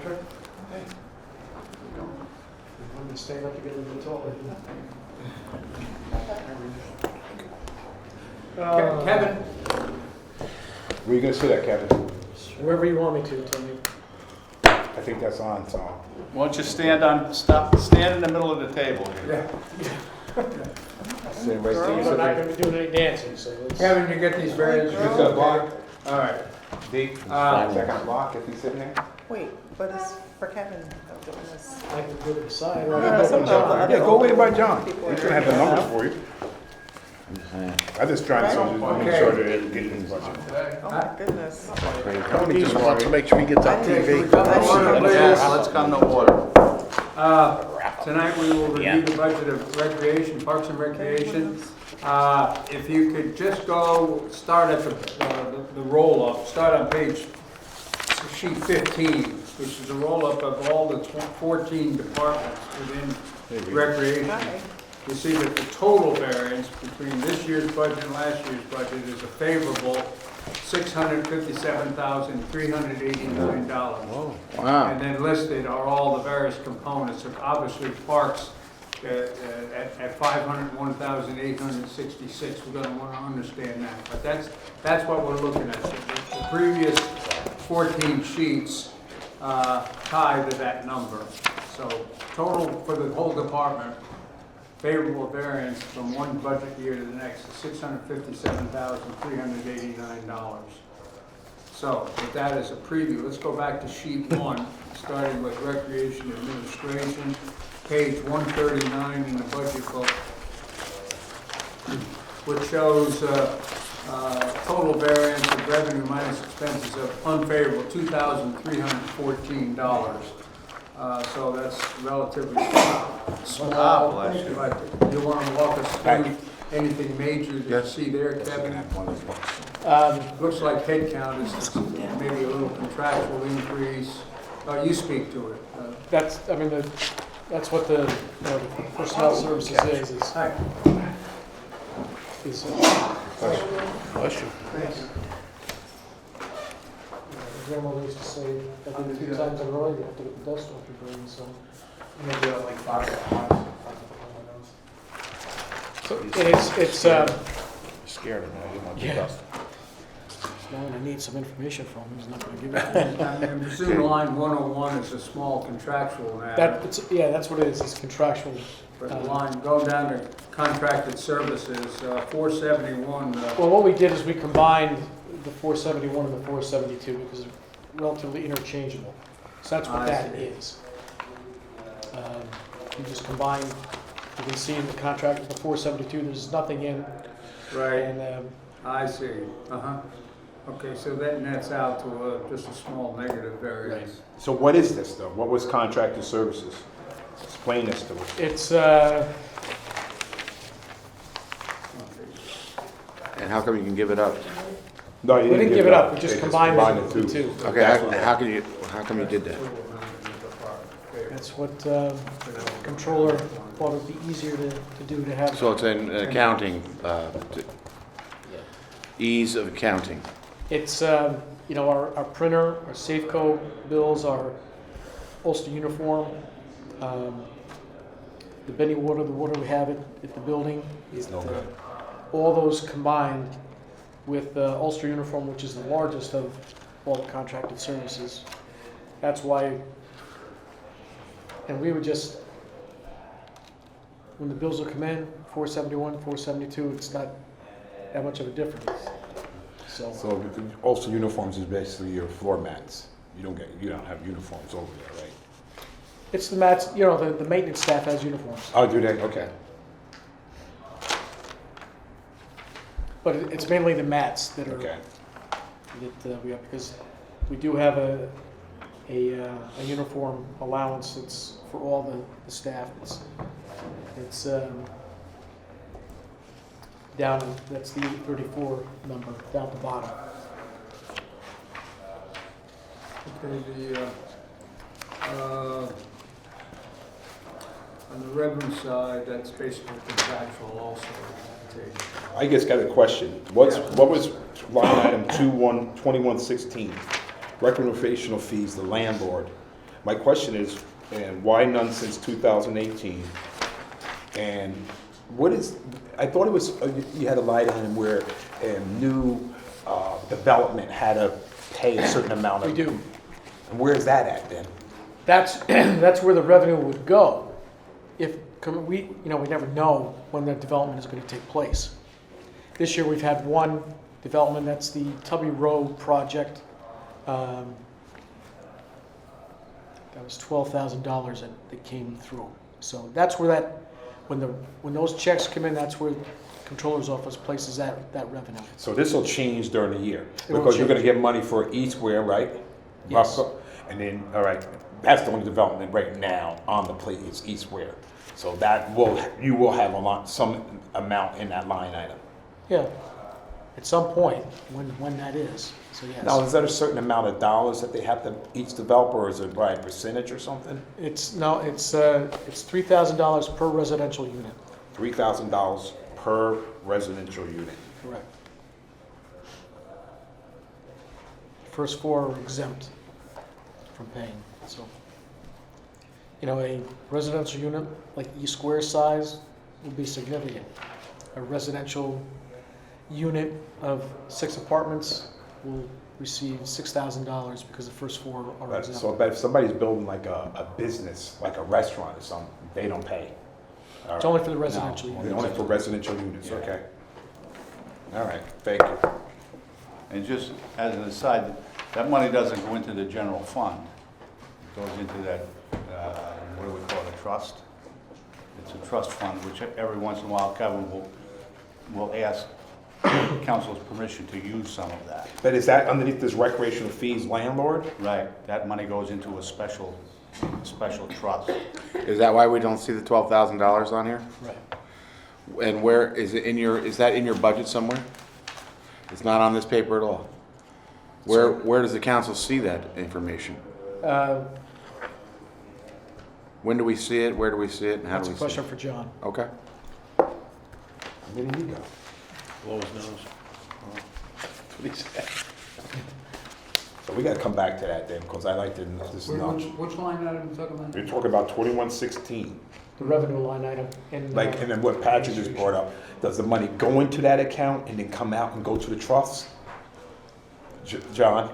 Patrick. Hey. I'm going to stand up to get a little bit taller. Kevin, Where are you gonna sit at, Kevin? Wherever you want me to, Tony. I think that's on, so. why don't you stand in the middle of the table here. Sit right We're there. not going to be doing any dancing, so let's... Kevin, you get these variances? You just got a block? All right. D? Second block if he's sitting there? Wait, but it's for Kevin doing this. I can go to the side. No, or I no, can go some to of John. the other Yeah, go way by John. people He's are- gonna have the numbers for you. I'm just trying to make Okay. sure that it's getting his budget. Oh my goodness. Tony just wants to make sure he gets on TV. Yes, let's come to order. Tonight we will review the budget of recreation, parks and recreation. If you could just go, start at the roll-up, start on sheet 15, which is a roll-up of all the 14 departments within recreation. Hi. You see that the total variance between this year's budget and last year's budget is a favorable $657,389. Wow. And then listed are all the various components of, obviously, parks at $501,866. We're going to want to understand that. But that's what we're looking at. The previous 14 sheets tie to that number. So total for the whole department, favorable variance from one budget year to the next is $657,389. So with that as a preview, let's go back to sheet 1, starting with recreation administration, page 139 in the budget book, which shows total variance of revenue minus expenses of unfavorable $2,314. So that's relatively small. But you want to walk us through anything major that you see there, Kevin? Looks like head count is maybe a little contractual increase. You speak to it. That's what the personnel services is. Hi. Is Bless you. Thanks. grandmother used to say, I think 2 times in a row, you have to get the dust off your brain, so. Maybe like 5 So it's, Scared of me, I didn't want to Yeah. dust. no, I need some information from him, he's not gonna give it. I presume line 101 is a small contractual matter. That's what it is, it's contractual. But the line, going down to contracted services, 471, Well, what we did is we combined the 471 and the 472 because they're relatively interchangeable. So that's what I that see. is. You just combine, you can see in the contract with the 472, there's nothing in. right, And I see, Okay, so that nets out to just a small negative variance. So what is this though? What was contracted services? Explain this to us. it's, And how come you can give it up? No, you we didn't give it up, we just They combined combined the two. Okay, how come you did that? That's what controller thought it'd be easier to do, to have. So it's an accounting, ease of accounting. It's, our printer, our Safeco bills, our Ulster uniform, the Benny water, the water we have at the building. It's no good. All those combined with Ulster uniform, which is the largest of all the contracted services. That's why, and we would just, when the bills will come in, 471, 472, it's not that much of a difference. So Also uniforms is basically your floor mats. You don't have uniforms over there, right? it's the mats, the maintenance staff has uniforms. Oh, do they? Okay. But it's mainly the mats that are, Okay. that we have, because we do have a uniform allowance that's for all the staff. It's down, that's the 834 number, down at the bottom. Okay, on the revenue side, that's basically contractual also. I just got a question. What was line item 2116? Recreational fees, the landlord. My question is, and why none since 2018? And what is, I thought it was, you had a line item where new development had to pay a certain amount of. We do. And where is that at then? That's, that's where the revenue would go. If, we never know when that development is going to take place. This year, we've had one development, that's the Tubby Road project. That was $12,000 that came through. So that's where that, when those checks come in, that's where the Controller's Office places that revenue. So this will change during the year? It will Because you're gonna change. get money for each where, right? Yes. Rough- And then, all right, that's the only development right now on the plate is East Ware. So you will have some amount in that line item. Yeah, at some point, when that is, so yes. Now, is that a certain amount of dollars that they have to, each developer, or is it by a percentage or something? It's $3,000 per residential unit. $3,000 per residential unit. Correct. First four are exempt from paying, so. A residential unit like East Square size would be significant. A residential unit of 6 apartments will receive $6,000 because the first four are But, exempt. so, but if somebody's building like a business, like a restaurant or something, they don't pay. All It's right. only for the residential Only units. for residential units, Yeah. okay. All right, thank you. And just as an aside, that money doesn't go into the general fund. It goes into that, what do we call it, a trust? It's a trust fund, which every once in a while Kevin will ask council's permission to use some of that. But is that underneath this recreational fees landlord? Right, that money goes into a special trust. Is that why we don't see the $12,000 on here? Right. And where, is that in your budget somewhere? It's not on this paper at all? Where does the council see that information? When do we see it, where do we see it, and how That's do a we see question it? for John. Okay. Where do you go? So we gotta come back to that then, because I like to, this is not, Which line item are you talking about? you're talking about 2116. The revenue line item in. Like, and then what Patrick just brought up, does the money go into that account and then come out and go to the trusts? John,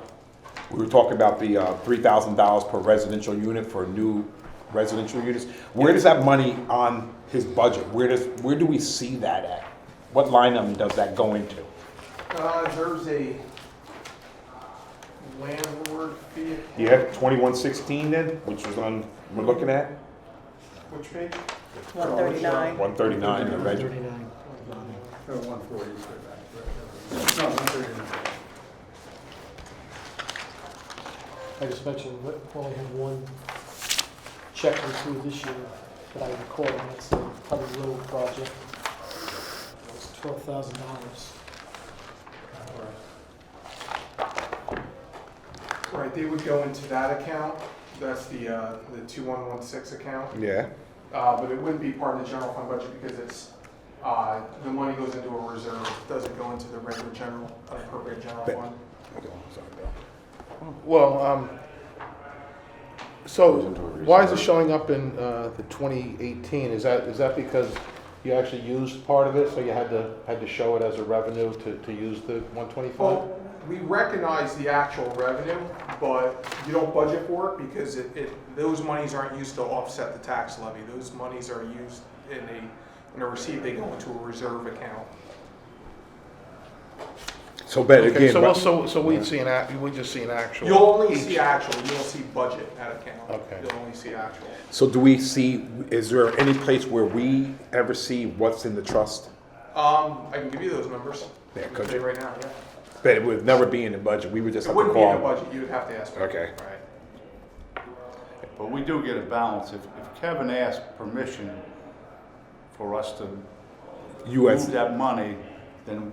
we were talking about the $3,000 per residential unit for new residential units. Where does that money on his budget, where do we see that at? What line item does that go into? There's a landlord fee. Yeah, 2116 then, which was on, we're looking at? Which page? 139. 139, the register. 39. 140 is right back. No, 139. I just mentioned we only had one check through this year that I recall, and that's the Tubby Road project. It's $12,000. Right, they would go into that account. That's the 2116 account. Yeah. But it wouldn't be part of the general fund budget because it's, the money goes into a reserve. It doesn't go into the regular general, appropriate general But- fund. Sorry, Bill. Well, so why is it showing up in the 2018? Is that because you actually used part of it, so you had to show it as a revenue to use the 125? Well, we recognize the actual revenue, but you don't budget for it because those monies aren't used to offset the tax levy. Those monies are used in a receipt, they go into a reserve account. So, but Okay, again, so we just see an actual. You'll only each- see actual, you won't see budget at account. Okay. You'll only see actual. so do we see, is there any place where we ever see what's in the trust? I can give you those numbers. Yeah, I can could tell you you? right now, yeah. But it would never be in the budget, we would just It have to wouldn't be in the call. budget, you would have to ask. for it. Okay. Right. But we do get a balance. If Kevin asks permission for us to You move as, that money, then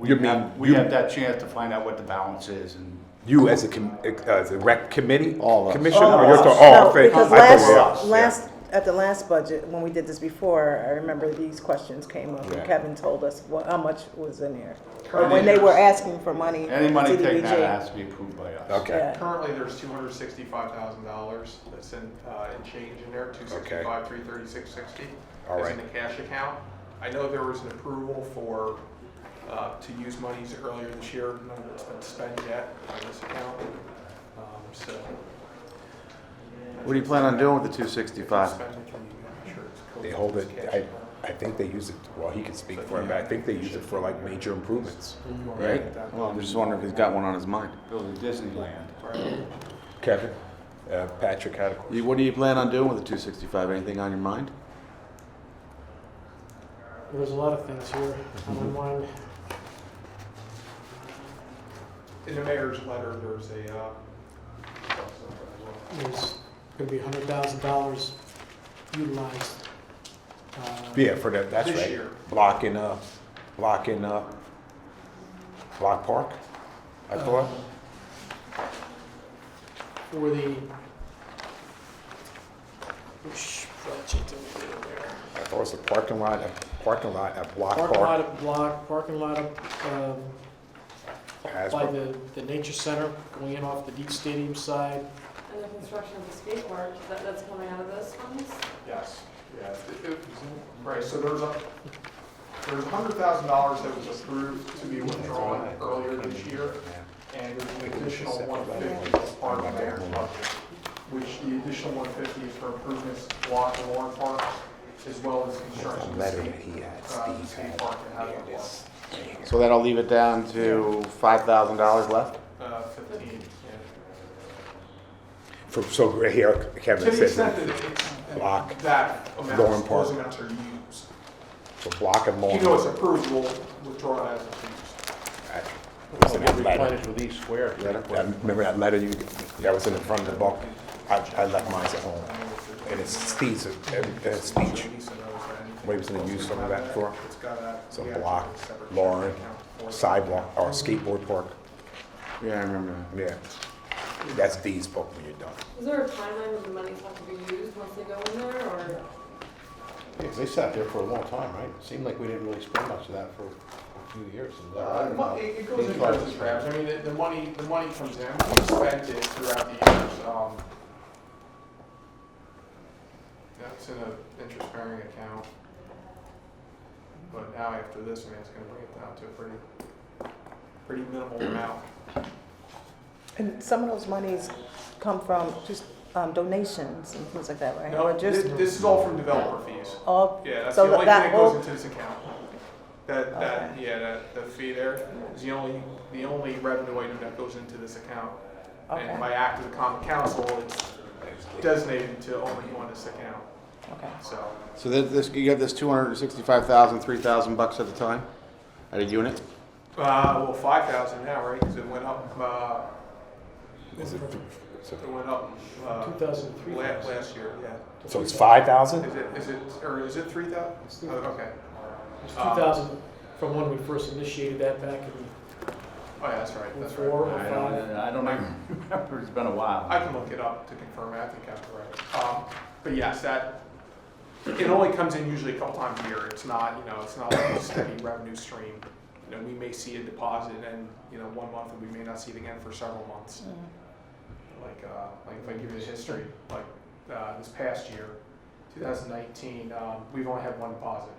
You mean we you- have that chance to find out what the balance is and. you as a rec committee? All of us. Commissioner? All or of you're us. talking- oh, No, okay. because I thought we were- last at the last budget, when we did this before, I remember these questions came up, Yeah. and Kevin told us how much was in there. Or Currently, when they were there's- asking for money. Any money CDBG. taken out has to be approved by us. Okay. Yeah. Currently, there's $265,000 that's in change in there, 265, 336.60. All Is right. in the cash account. I know there was an approval for, to use monies earlier this year, none of it's been spent yet on this account. So. What do you plan on doing with the 265? They hold it, I think they use it, well, he can speak for him, but I think they use it for like major improvements. Right? Well, I'm just wondering if he's got one on his mind. Build a Disneyland. Kevin, Patrick had a question. What do you plan on doing with the 265? Anything on your mind? There's a lot of things here on my mind. In the mayor's letter, there's There's gonna be $100,000 utilized. Yeah, for that, that's This right. year. Block Park, I thought. For the, which project did we do there? I thought it was a parking lot at Block Parking lot Park. at Block, parking lot at, by Hasbro. the nature center, going in off the Deep Stadium side. And the construction of the skate park, that's coming out of those funds? yes, yeah. Right, so there's $100,000 that was approved to be withdrawn earlier this year, and there's an additional $150 as part of the mayor's budget, which the additional $150 is for improvements to Block and Lauren Park, as well as construction of the Letter skate, that he had, the Steve skate had. park and Here Hasbro it is. So that'll leave it down to $5,000 left? Park. 15, yeah. So right here, To Kevin the extent said, that it's, Block, that amount, Lauren Park. those amounts are used. so Block and Lawn. You know it's approved, we'll withdraw it as it's used. It was in that letter. Replenish with each square. Remember that letter that was in the front of the book? I left mine at home. And it's Steve's, speech. What he was gonna use some of that for? So Block, Lauren, sidewalk, or skateboard park. Yeah, I remember. Yeah. That's Dee's book when you're done. Is there a timeline when the monies have to be used once they go in there, or? Yeah, they sat there for a long time, right? It seemed like we didn't really spend much of that for a few years. Well, it goes in dribs and drabs. I mean, the money comes in, we spent it throughout the years. That's in an interest-bearing account. But now after this, I mean, it's gonna bring it down to a pretty minimal amount. And some of those monies come from just donations and things like that, right? No, Or this just is all from developer fees. all, Yeah, that's so the only thing that that goes will, into this account. The fee there is the only revenue item that goes into this account. okay, And by act of the common council, it's designated to only go on this account, okay. so. So you got this 265,000, 3,000 bucks at a time? At a unit? Well, 5,000 now, right, because it went up, Is it, so- it went up, 2003. last year, yeah. so it's 5,000? Is it 3,000? Oh, okay. It's 2000 from when we first initiated that back in Oh, yeah, that's right, that's 04 right. or I 05. don't even remember, it's been a while. I can look it up to confirm, I think I'm right. But yes, it only comes in usually a couple times a year. It's not like a steady revenue stream. You know, we may see a deposit and, 1 month and we may not see it again for several months. Like if I give you the history, like this past year, 2019, we've only had one deposit.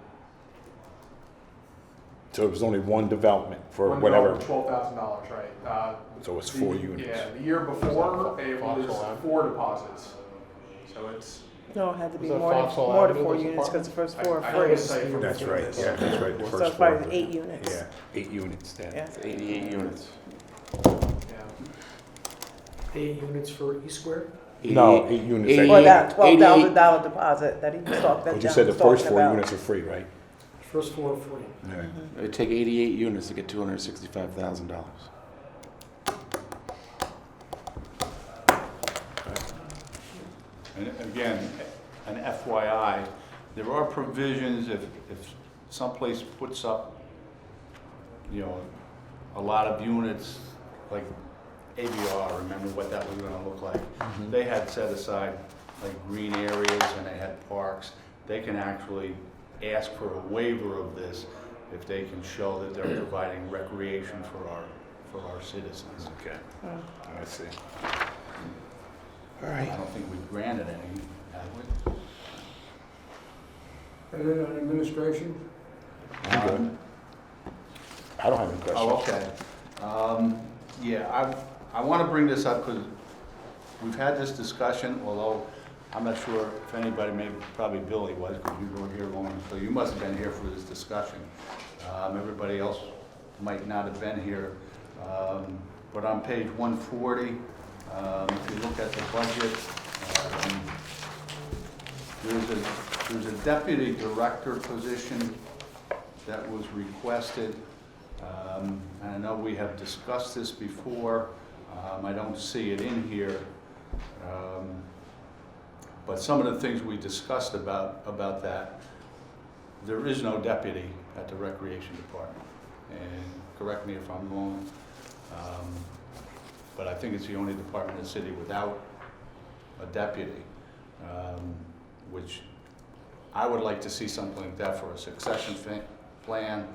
So it was only one development for One whatever, development, $12,000, right? so it's 4 units. Yeah, the year before, it was 4 deposits. So it's. No, it had to be Was that more Foxhole than Avenue 4 was the units, because the first 4 I are would free. say from That's right, this. yeah, that's right, the So first it's 4. probably 8 units. Yeah, 8 units then. Yeah. 88 units. Yeah. 8 units for E Square. No, 8 units. 88. Or that $88. $12,000 deposit that he was talking, that But you John said the was first talking 4 about. units are free, right? First 4 are free. Yeah. It'd take 88 units to get $265,000. And again, an FYI, there are provisions if someplace puts up, a lot of units, like ABR, remember what that was gonna look like? They had set aside like green areas and they had parks, they can actually ask for a waiver of this if they can show that they're providing recreation for our citizens. Okay, I see. All I right. don't think we've granted any, have we? Anything on administration? I'm good. I don't have any questions. Oh, okay. Yeah, I want to bring this up because we've had this discussion, although I'm not sure if anybody, maybe probably Billy was, because you were here long, so you must have been here for this discussion. Everybody else might not have been here. But on page 140, if you look at the budget, there's a deputy director position that was requested. And I know we have discussed this before. I don't see it in here. But some of the things we discussed about that, there is no deputy at the Recreation Department. And correct me if I'm wrong, but I think it's the only department in the city without a deputy, which I would like to see something like that for a succession plan.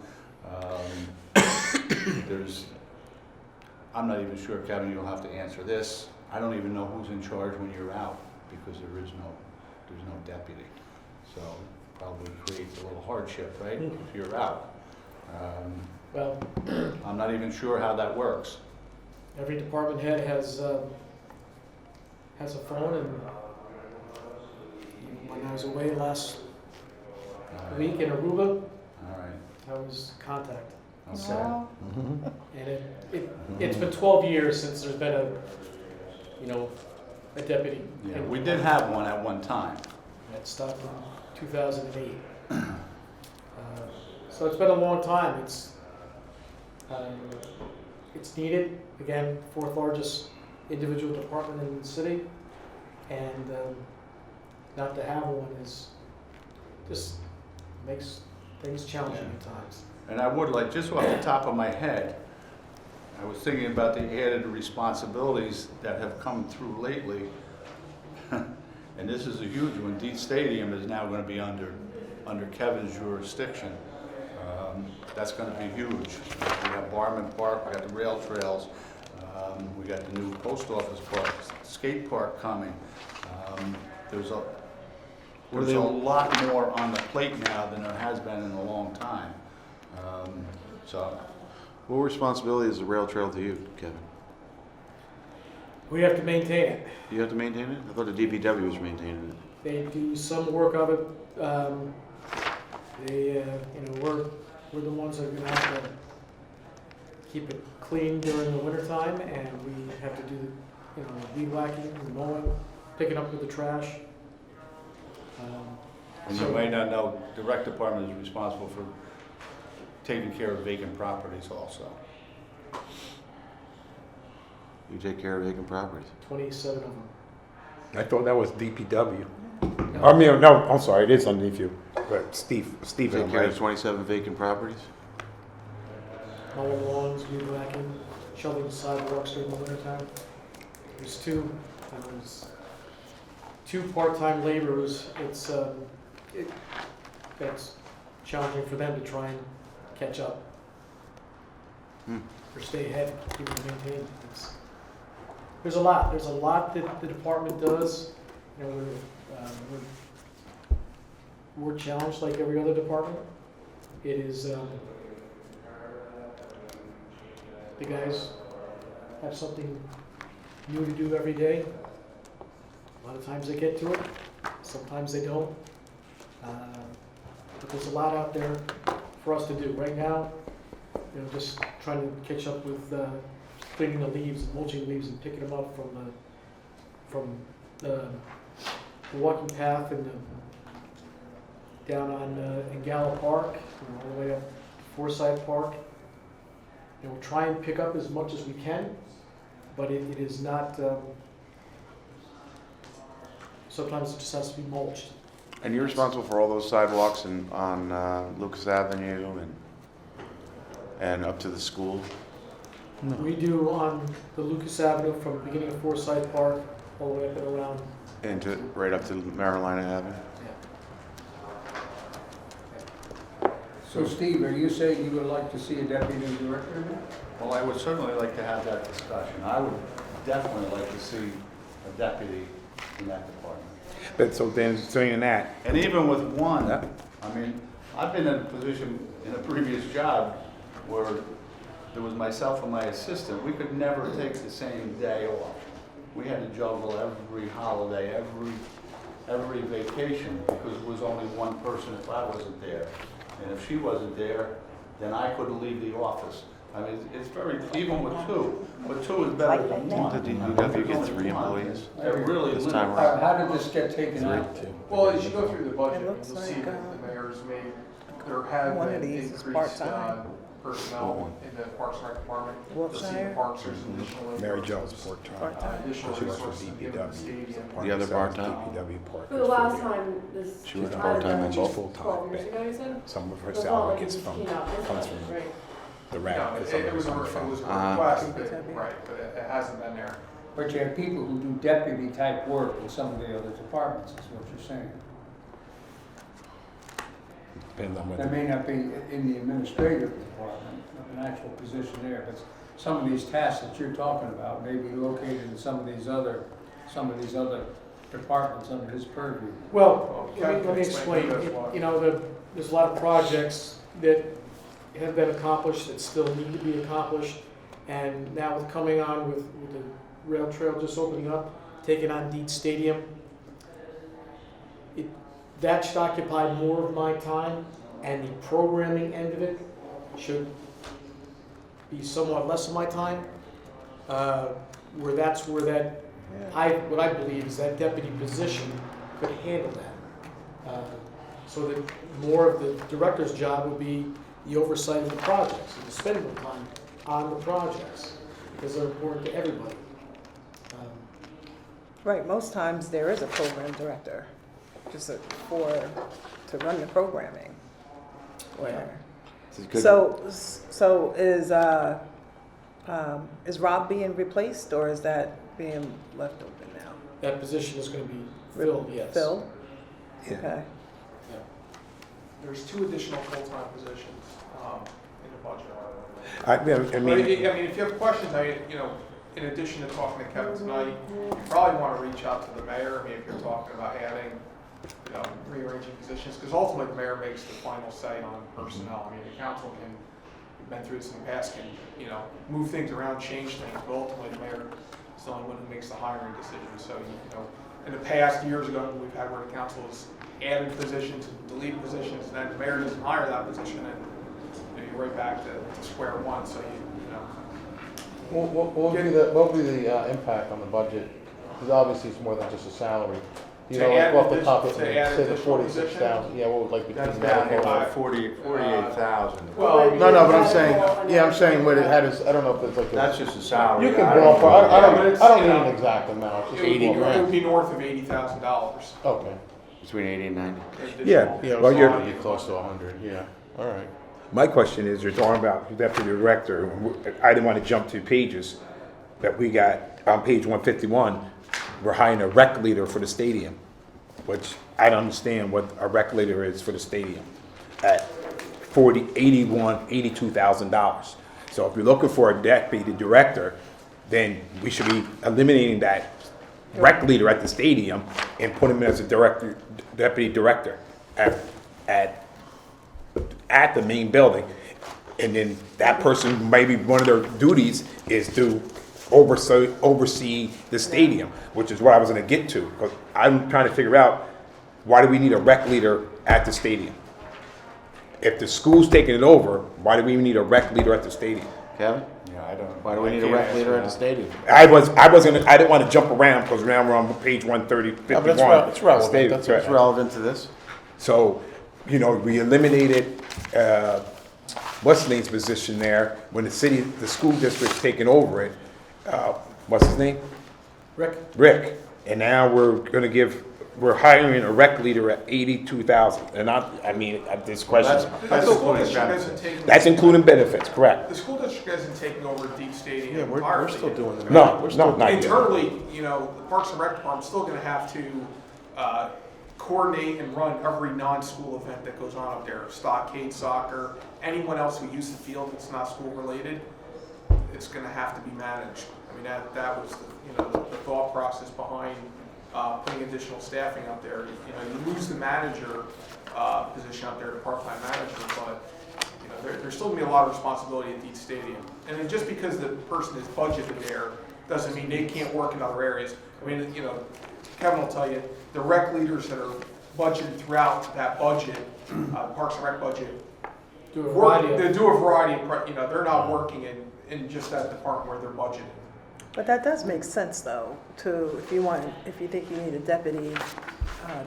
I'm not even sure, Kevin, you'll have to answer this. I don't even know who's in charge when you're out because there's no deputy. So probably creates a little hardship, right, if you're out. Well, I'm not even sure how that works. every department head has a phone, and when I was away last week in Aruba, All right. I was contacted. Okay. No. And it's been 12 years since there's been a deputy. Yeah, we did have one at one time. That stopped in 2008. So it's been a long time. It's needed. Again, fourth largest individual department in the city, and not to have one is just makes things challenging at times. And I would like, just off the top of my head, I was thinking about the added responsibilities that have come through lately. And this is a huge one. Deet Stadium is now going to be under Kevin's jurisdiction. That's going to be huge. We have Barman Park, we got the rail trails, we got the new post office park, skate park coming. There's a lot more on the plate now than there has been in a long time. So, What responsibility is the rail trail to you, Kevin? We have to maintain it. You have to maintain it? I thought the DPW was maintaining it. They do some work of it. We're the ones that are gonna have to keep it clean during the winter time, and we have to do, weed whacking, mowing, picking up with the trash. and you may not know, the rec department is responsible for taking care of vacant properties also. You take care of vacant properties. 27 of them. I thought that was DPW. I mean, no, I'm sorry, it is underneath you. But You take Steve, care of 27 vacant properties? Mowing lawns, weed whacking, shoveling sidewalks during the winter time. There's two part-time laborers. That's challenging for them to try and catch up or stay ahead, keep it maintained. There's a lot that the department does. We're challenged like every other department. It is, the guys have something new to do every day. A lot of times they get to it, sometimes they don't. But there's a lot out there for us to do. Right now, just trying to catch up with cleaning the leaves, mulching leaves, and picking them up from the walking path and down on in Gallo Park, all the way up Forsyth Park. We'll try and pick up as much as we can, but it is not. Sometimes it just has to be mulched. And you're responsible for all those sidewalks on Lucas Avenue and up to the school? We do on the Lucas Avenue from the beginning of Forsyth Park all the way up and around into, right up to Carolina Avenue. So Steve, are you saying you would like to see a deputy director in there? Well, I would certainly like to have that discussion. I would definitely like to see a deputy in that department. But so then saying that, And even with one, Yeah. I mean, I've been in a position in a previous job where there was myself and my assistant. We could never take the same day off. We had to juggle every holiday, every vacation, because it was only one person if I wasn't there. And if she wasn't there, then I couldn't leave the office. I mean, it's very, even with two, but two is better than one. Did the I mean, UW if get there's 3 only one, employees It really this limits. time around? How did this get taken out? Well, as you go through the budget, It you'll looks see like, that the mayor's made, there have one of been these is increased part-time. personnel in the Parks and Rec department. You'll see Wiltshire? the parks, there's additional. Mary Jo's resources, part-time. Part-time. Additional She works for resources given to the stadium. The other part-time? DPW part. For the last time this. She was I part-time don't and know, both full-time, 12 years but- ago, you said? Some of her It's not salary like it gets just from, came out this comes much, from right? the No, rec. it was a request, but, right, but it hasn't been there. But you have people who do deputy type work in some of the other departments, is what you're saying. Depends on what. That may not be in the administrative department, an actual position there, but some of these tasks that you're talking about may be located in some of these other departments under his purview. Well, Well, let me explain. that's why. You know, there's a lot of projects that have been accomplished that still need to be accomplished. And now with coming on with the rail trail just opening up, taking on Deet Stadium, that should occupy more of my time, and the programming end of it should be somewhat less of my time. Where that, what I believe is that deputy position could handle that. So that more of the director's job would be the oversight of the projects, and the spending of time on the projects, because they're important to everybody. Right, most times there is a program director, just to run the programming. Where, This is good. so is Rob being replaced, or is that being left open now? That position is going to be filled, yes. Filled? Yeah. Okay. There's 2 additional full-time positions in the budget. I But, mean, if you have questions, in addition to talking to Kevin tonight, you probably want to reach out to the mayor. I mean, if you're talking about adding, rearranging positions, because ultimately the mayor makes the final say on personnel. I mean, the council can, we've been through this in the past, can, move things around, change things, but ultimately the mayor is the only one who makes the hiring decision. So, in the past, years ago, we've had where the council has added positions, deleted positions, and then the mayor doesn't hire that position, and you're right back to square one. So What will be the impact on the budget? Because obviously it's more than just a salary. You To know, like add off the top of, to say add the additional 46,000, yeah, what would like That's between down here medical? by 48,000. Well, No, but I'm saying, I'm saying what it had is, I don't know if it's like. That's just a salary. You can I don't ballpark, know. I but don't it's, need an exact amount, just 80 it grand. would be north of $80,000. Okay. Between 80 and 90. Yeah. Yeah, Well, you're- so you're close to 100, yeah, all right. my question is, you're talking about deputy director. I didn't want to jump 2 pages, that we got on page 151. We're hiring a rec leader for the stadium, which I don't understand what a rec leader is for the stadium at $82,000. So if you're looking for a deputy director, then we should be eliminating that rec leader at the stadium and put him as a deputy director at the main building. And then that person, maybe one of their duties is to oversee the stadium, which is what I was gonna get to. Because I'm trying to figure out, why do we need a rec leader at the stadium? If the school's taking it over, why do we even need a rec leader at the stadium? Kevin? Yeah, I don't. Why do we need a rec leader at the stadium? I didn't want to jump around because now we're on page 130, 51. but it's relevant. Stadium, That's right. It's relevant to this. So, we eliminated, what's his name's position there when the school district's taking over it. What's his name? Rick? Rick. And now we're gonna give we're hiring a rec leader at 82,000, and I mean, this question, That's The school including district benefits. isn't taking. that's including benefits, correct? The school district isn't taking over Deep Stadium Yeah, we're entirely. still doing the. No, we're still no, not yet. Internally, you know, the Parks and Rec Department's still gonna have to coordinate and run every non-school event that goes on up there. Stockade soccer, anyone else who uses the field that's not school related, it's gonna have to be managed. I mean, that was, the thought process behind putting additional staffing up there. You know, you lose the manager position up there, the part-time manager, but, you know, there's still gonna be a lot of responsibility at Deep Stadium. And then just because the person is budgeted there, doesn't mean they can't work in other areas. I mean, you know, Kevin will tell you, the rec leaders that are budgeted throughout that budget, Parks and Rec budget, Do a variety of. they do a variety of, they're not working in just that department where they're budgeted. But that does make sense though, if you think you need a deputy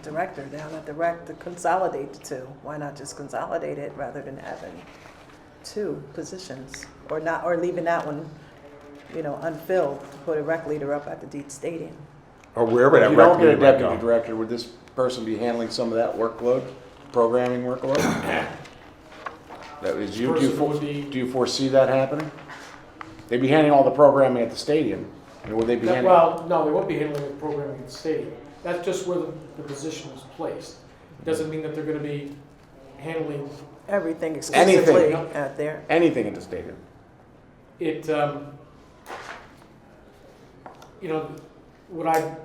director down at the rec to consolidate the two, why not just consolidate it rather than having two positions? Or leaving that one, unfilled, to put a rec leader up at the Deep Stadium. Or wherever If that you rec don't get a leader might deputy go. director, would this person be handling some of that workload, programming workload? That is, do you foresee that happening? They'd be handling all the programming at the stadium, and would they be handling? Well, no, they won't be handling the programming at the stadium. That's just where the position is placed. Doesn't mean that they're gonna be handling Everything exclusively out there. Anything at the stadium? it, what I,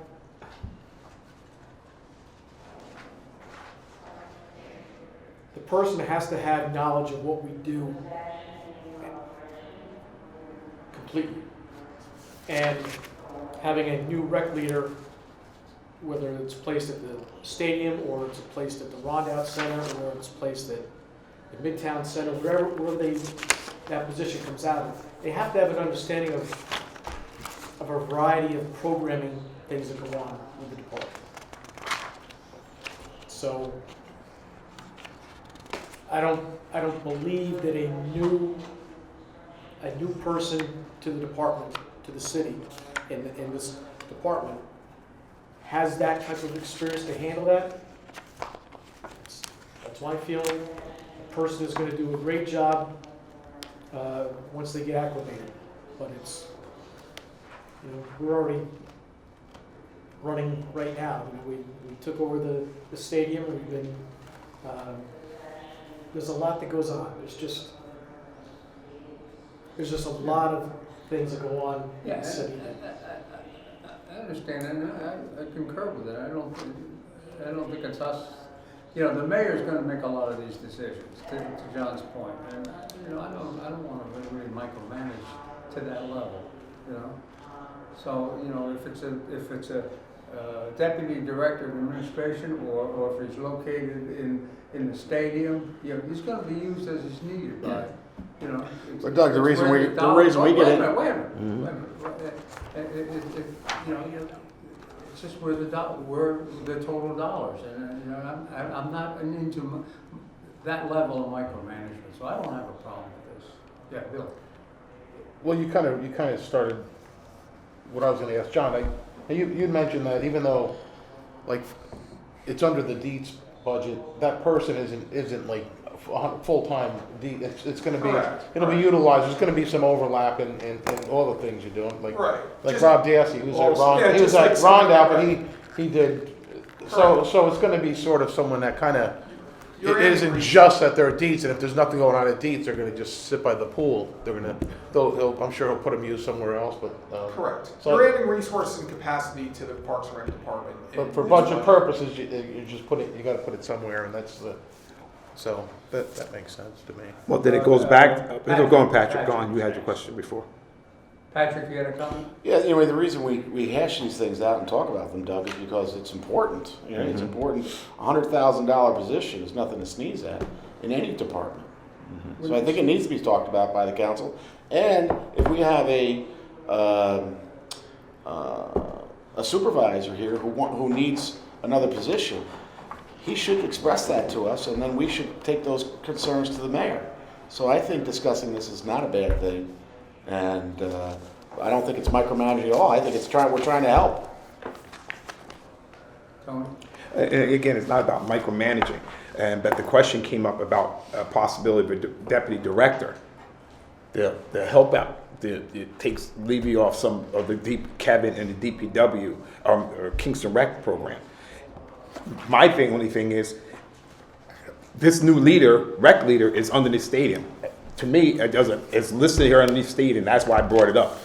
the person has to have knowledge of what we do completely. And having a new rec leader, whether it's placed at the stadium or it's placed at the Rondout Center or it's placed at the Midtown Center, wherever that position comes out of, they have to have an understanding of a variety of programming things that go on with the department. So I don't believe that a new person to the department, to the city, in this department, has that type of experience to handle that. That's my feeling. The person is going to do a great job once they get acclimated. But it's, we're already running right now. We took over the stadium. We've been, there's a lot that goes on. There's just a lot of things that go on in the city. I understand, and I concur with it. I don't think it's us. The mayor's going to make a lot of these decisions. To John's point, and I don't want to really micromanage to that level. So if it's a deputy director of administration, or if he's located in the stadium, he's going to be used as he's needed by. But Doug, the reason we get in. Wait a minute. It's just where the total dollars, and I'm not into that level of micromanagement, so I don't have a problem with this. Yeah, Bill. Well, you kind of started what I was going to ask John. You mentioned that even though, like, it's under the Deeds budget, that person isn't like full-time. It's going to be, Correct. it'll be utilized. There's going to be some overlap in all the things you're doing. Like Right. like Rob Dassey, who's at Ron, Yeah, he was just like at somebody- Rondout, but he did. So it's going to be sort of someone that kind of. You're It isn't adding- just that they're at Deeds, and if there's nothing going on at Deeds, they're gonna just sit by the pool. I'm sure he'll put them used somewhere else, but. Correct. So- You're adding resources and capacity to the Parks and Rec Department. But for budget purposes, you gotta put it somewhere, and so that makes sense to me. Well, then it goes back, go on, Patrick, go on, you had your question before. Patrick, you had a comment? Yeah, anyway, the reason we hash these things out and talk about them, Doug, is because it's important. It's important. $100,000 position is nothing to sneeze at in any department. So I think it needs to be talked about by the council. And if we have a supervisor here who needs another position, he should express that to us, and then we should take those concerns to the mayor. So I think discussing this is not a bad thing. And I don't think it's micromanaging at all. I think we're trying to help. Tony? And again, it's not about micromanaging, but the question came up about a possibility of a deputy director. The help out, it takes levy off some of the Kevin and the DPW or Kingston Rec program. My only thing is, this new rec leader is under the stadium. To me, it's listed here underneath stadium, that's why I brought it up.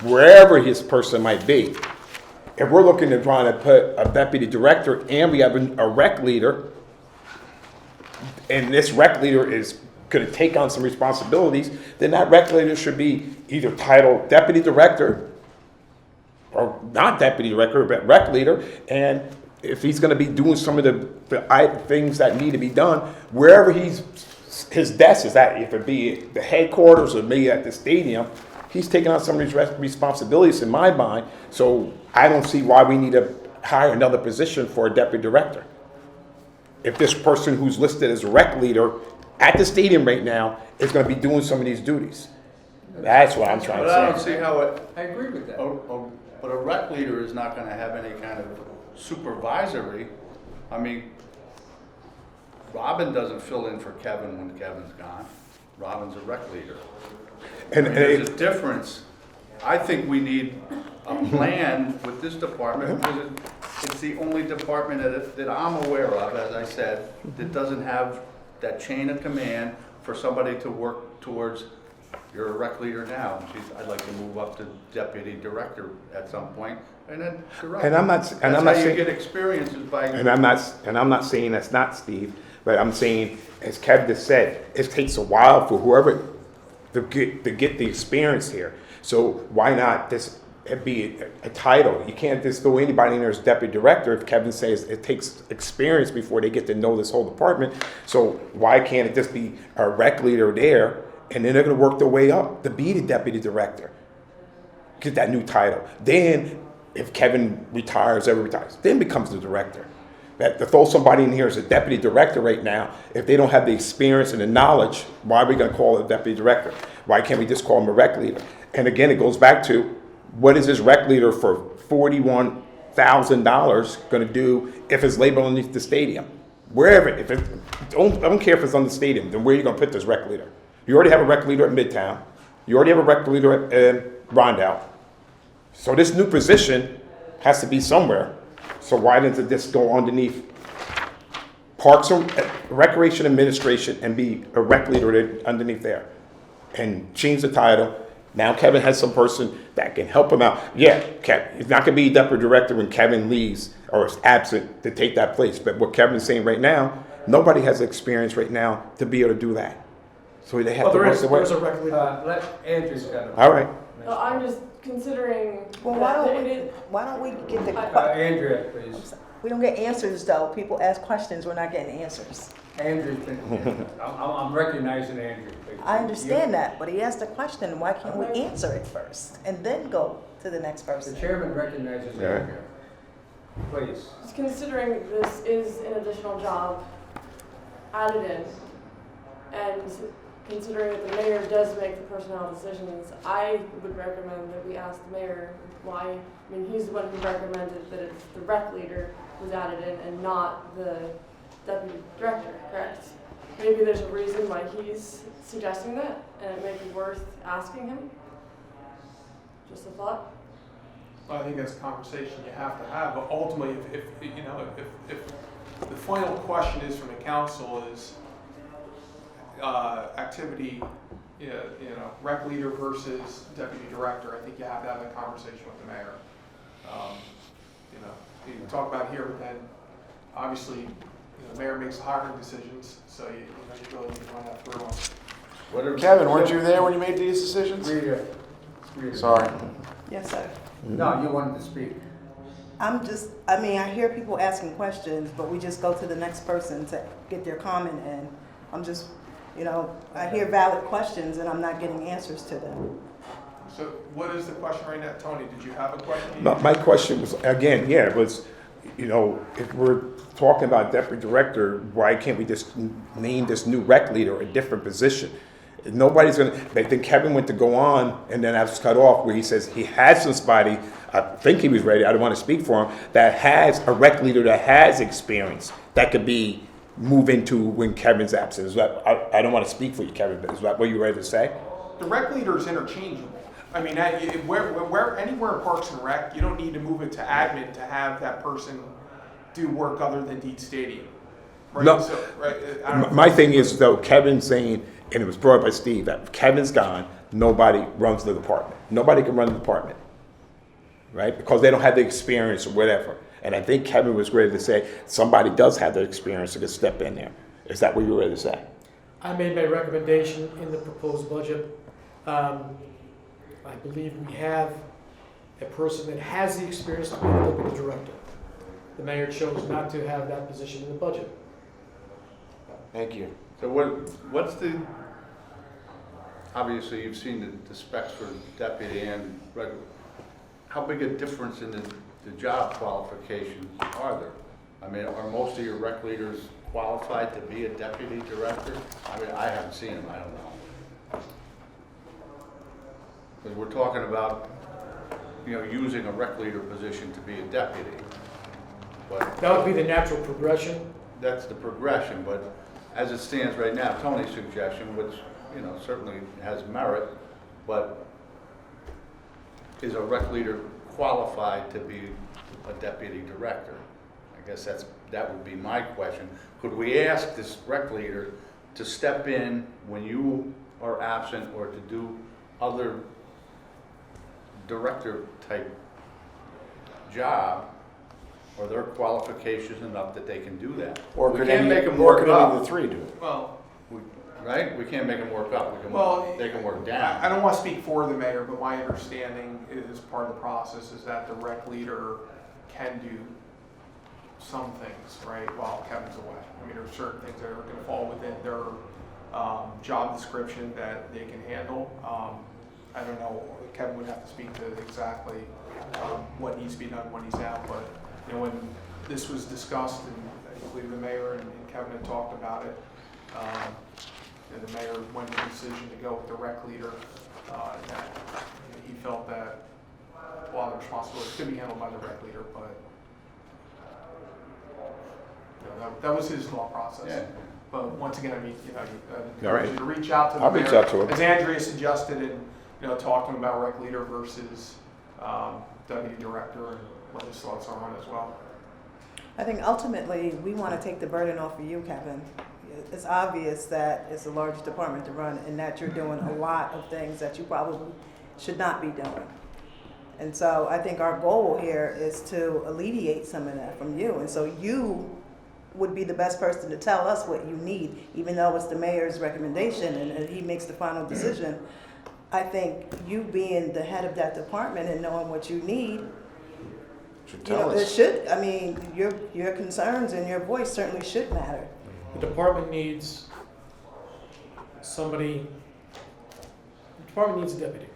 Wherever his person might be, if we're looking to try to put a deputy director and we have a rec leader, and this rec leader is going to take on some responsibilities, then that rec leader should be either titled deputy director or not deputy director, but rec leader. And if he's going to be doing some of the things that need to be done, wherever his desk is at, if it be the headquarters or maybe at the stadium, he's taking on some of his responsibilities in my mind. So I don't see why we need to hire another position for a deputy director. If this person who's listed as a rec leader at the stadium right now is going to be doing some of these duties. That's what I'm trying But to I don't say. see how it, I agree with that. but a rec leader is not gonna have any kind of supervisory. I mean, Robin doesn't fill in for Kevin when Kevin's gone. Robin's a rec leader. And There's a difference. I think we need a plan with this department, because it's the only department that I'm aware of, as I said, that doesn't have that chain of command for somebody to work towards. You're a rec leader now. I'd like to move up to deputy director at some point, and then director. And I'm not That's how you saying, get experiences by. and I'm not saying that's not Steve, but I'm saying, as Kev just said, it takes a while for whoever to get the experience here. So why not this be a title? You can't just throw anybody in there as deputy director if Kevin says it takes experience before they get to know this whole department. So why can't it just be a rec leader there, and then they're going to work their way up to be the deputy director, get that new title. Then if Kevin retires, then becomes the director. That to throw somebody in here as a deputy director right now, if they don't have the experience and the knowledge, why are we going to call it a deputy director? Why can't we just call him a rec leader? And again, it goes back to, what is this rec leader for $41,000 going to do if it's labeled underneath the stadium? Wherever, I don't care if it's on the stadium, then where are you going to put this rec leader? You already have a rec leader at Midtown. You already have a rec leader at Rondout. So this new position has to be somewhere. So why doesn't it just go underneath Parks and Recreation Administration and be a rec leader underneath there? And change the title. Now Kevin has some person that can help him out. Yeah, Kevin, he's not going to be deputy director when Kevin leaves or is absent to take that place. But what Kevin's saying right now, nobody has experience right now to be able to do that. So they have to work their way. There's a rec leader. Let Andrew's got it. All right. No, I'm just considering. Well, why don't we get the, Andrea, please. we don't get answers though. People ask questions, we're not getting answers. Andrew's been, I'm recognizing Andrew. I understand that, but he asked a question, why can't we answer it first and then go to the next The person? chairman recognizes Andrew. Please. Just considering this is an additional job added in, and considering that the mayor does make the personnel decisions, I would recommend that we ask the mayor why. I mean, he's the one who recommended that it's the rec leader was added in and not the deputy director, correct? Maybe there's a reason why he's suggesting that, and it may be worth asking him. Just a thought. Well, I think that's a conversation you have to have, but ultimately, if the final question is from the council is activity, rec leader versus deputy director, I think you have to have that conversation with the mayor. You can talk about it here, but then obviously, the mayor makes the hiring decisions, so you really need to run that through them. Kevin, weren't you there when you made these decisions? Rita. Sorry. Yes, sir. No, you wanted to speak. I hear people asking questions, but we just go to the next person to get their comment in. I hear valid questions and I'm not getting answers to them. So what is the question right now, Tony? Did you have a question? My question was, again, if we're talking about deputy director, why can't we just name this new rec leader a different position? Nobody's going to, I think Kevin went to go on, and then I was cut off where he says he had somebody I think he was ready, I don't want to speak for him, that has a rec leader that has experience, that could be, move into when Kevin's absent. Is that, I don't want to speak for you, Kevin, but is that what you were ready to say? The rec leader is interchangeable. I mean, where anywhere in Parks and Rec, you don't need to move it to admin to have that person do work other than Deed Stadium. Right? No. So, right, I don't know if My that's- thing is though, Kevin's saying, and it was brought up by Steve, that if Kevin's gone, nobody runs the department. Nobody can run the department, right? Because they don't have the experience or whatever. And I think Kevin was ready to say, somebody does have the experience to can step in there. Is that what you were ready to say? I made my recommendation in the proposed budget. I believe we have a person that has the experience to be the deputy director. The mayor chose not to have that position in the budget. Thank you. So what's the, obviously you've seen the specs for deputy and regular. How big a difference in the job qualifications are there? I mean, are most of your rec leaders qualified to be a deputy director? I mean, I haven't seen them, I don't know. Because we're talking about, using a rec leader position to be a deputy. But That would be the natural progression. that's the progression, but as it stands right now, Tony's suggestion, which, certainly has merit, but is a rec leader qualified to be a deputy director? I guess that would be my question. Could we ask this rec leader to step in when you are absent or to do other director type job? Are their qualifications enough that they can do that? Or We could can't any, make them or work could any of up, the three do it? Well, right? We can't make them work up. They can work I down. don't want to speak for the mayor, but my understanding is part of the process is that the rec leader can do some things, right, while Kevin's away. I mean, there are certain things that are going to fall within their job description that they can handle. I don't know, Kevin would have to speak to exactly what needs to be done when he's out, but when this was discussed, and I believe the mayor and Kevin had talked about it, the mayor went to the decision to go with the rec leader, and that he felt that a lot of the responsibility could be handled by the rec leader, but that was his thought process. Yeah. But once again, I mean, I All right. encourage you to reach out to the I'll mayor. reach out to him. As Andrea suggested, and talk to him about rec leader versus deputy director and what his thoughts are on it as well. I think ultimately, we want to take the burden off of you, Kevin. It's obvious that it's the largest department to run and that you're doing a lot of things that you probably should not be doing. And so I think our goal here is to alleviate some of that from you. And so you would be the best person to tell us what you need, even though it's the mayor's recommendation and he makes the final decision. I think you being the head of that department and knowing what you need, Should tell it us. should, I mean, your concerns and your voice certainly should matter. The department needs somebody, the department needs a deputy.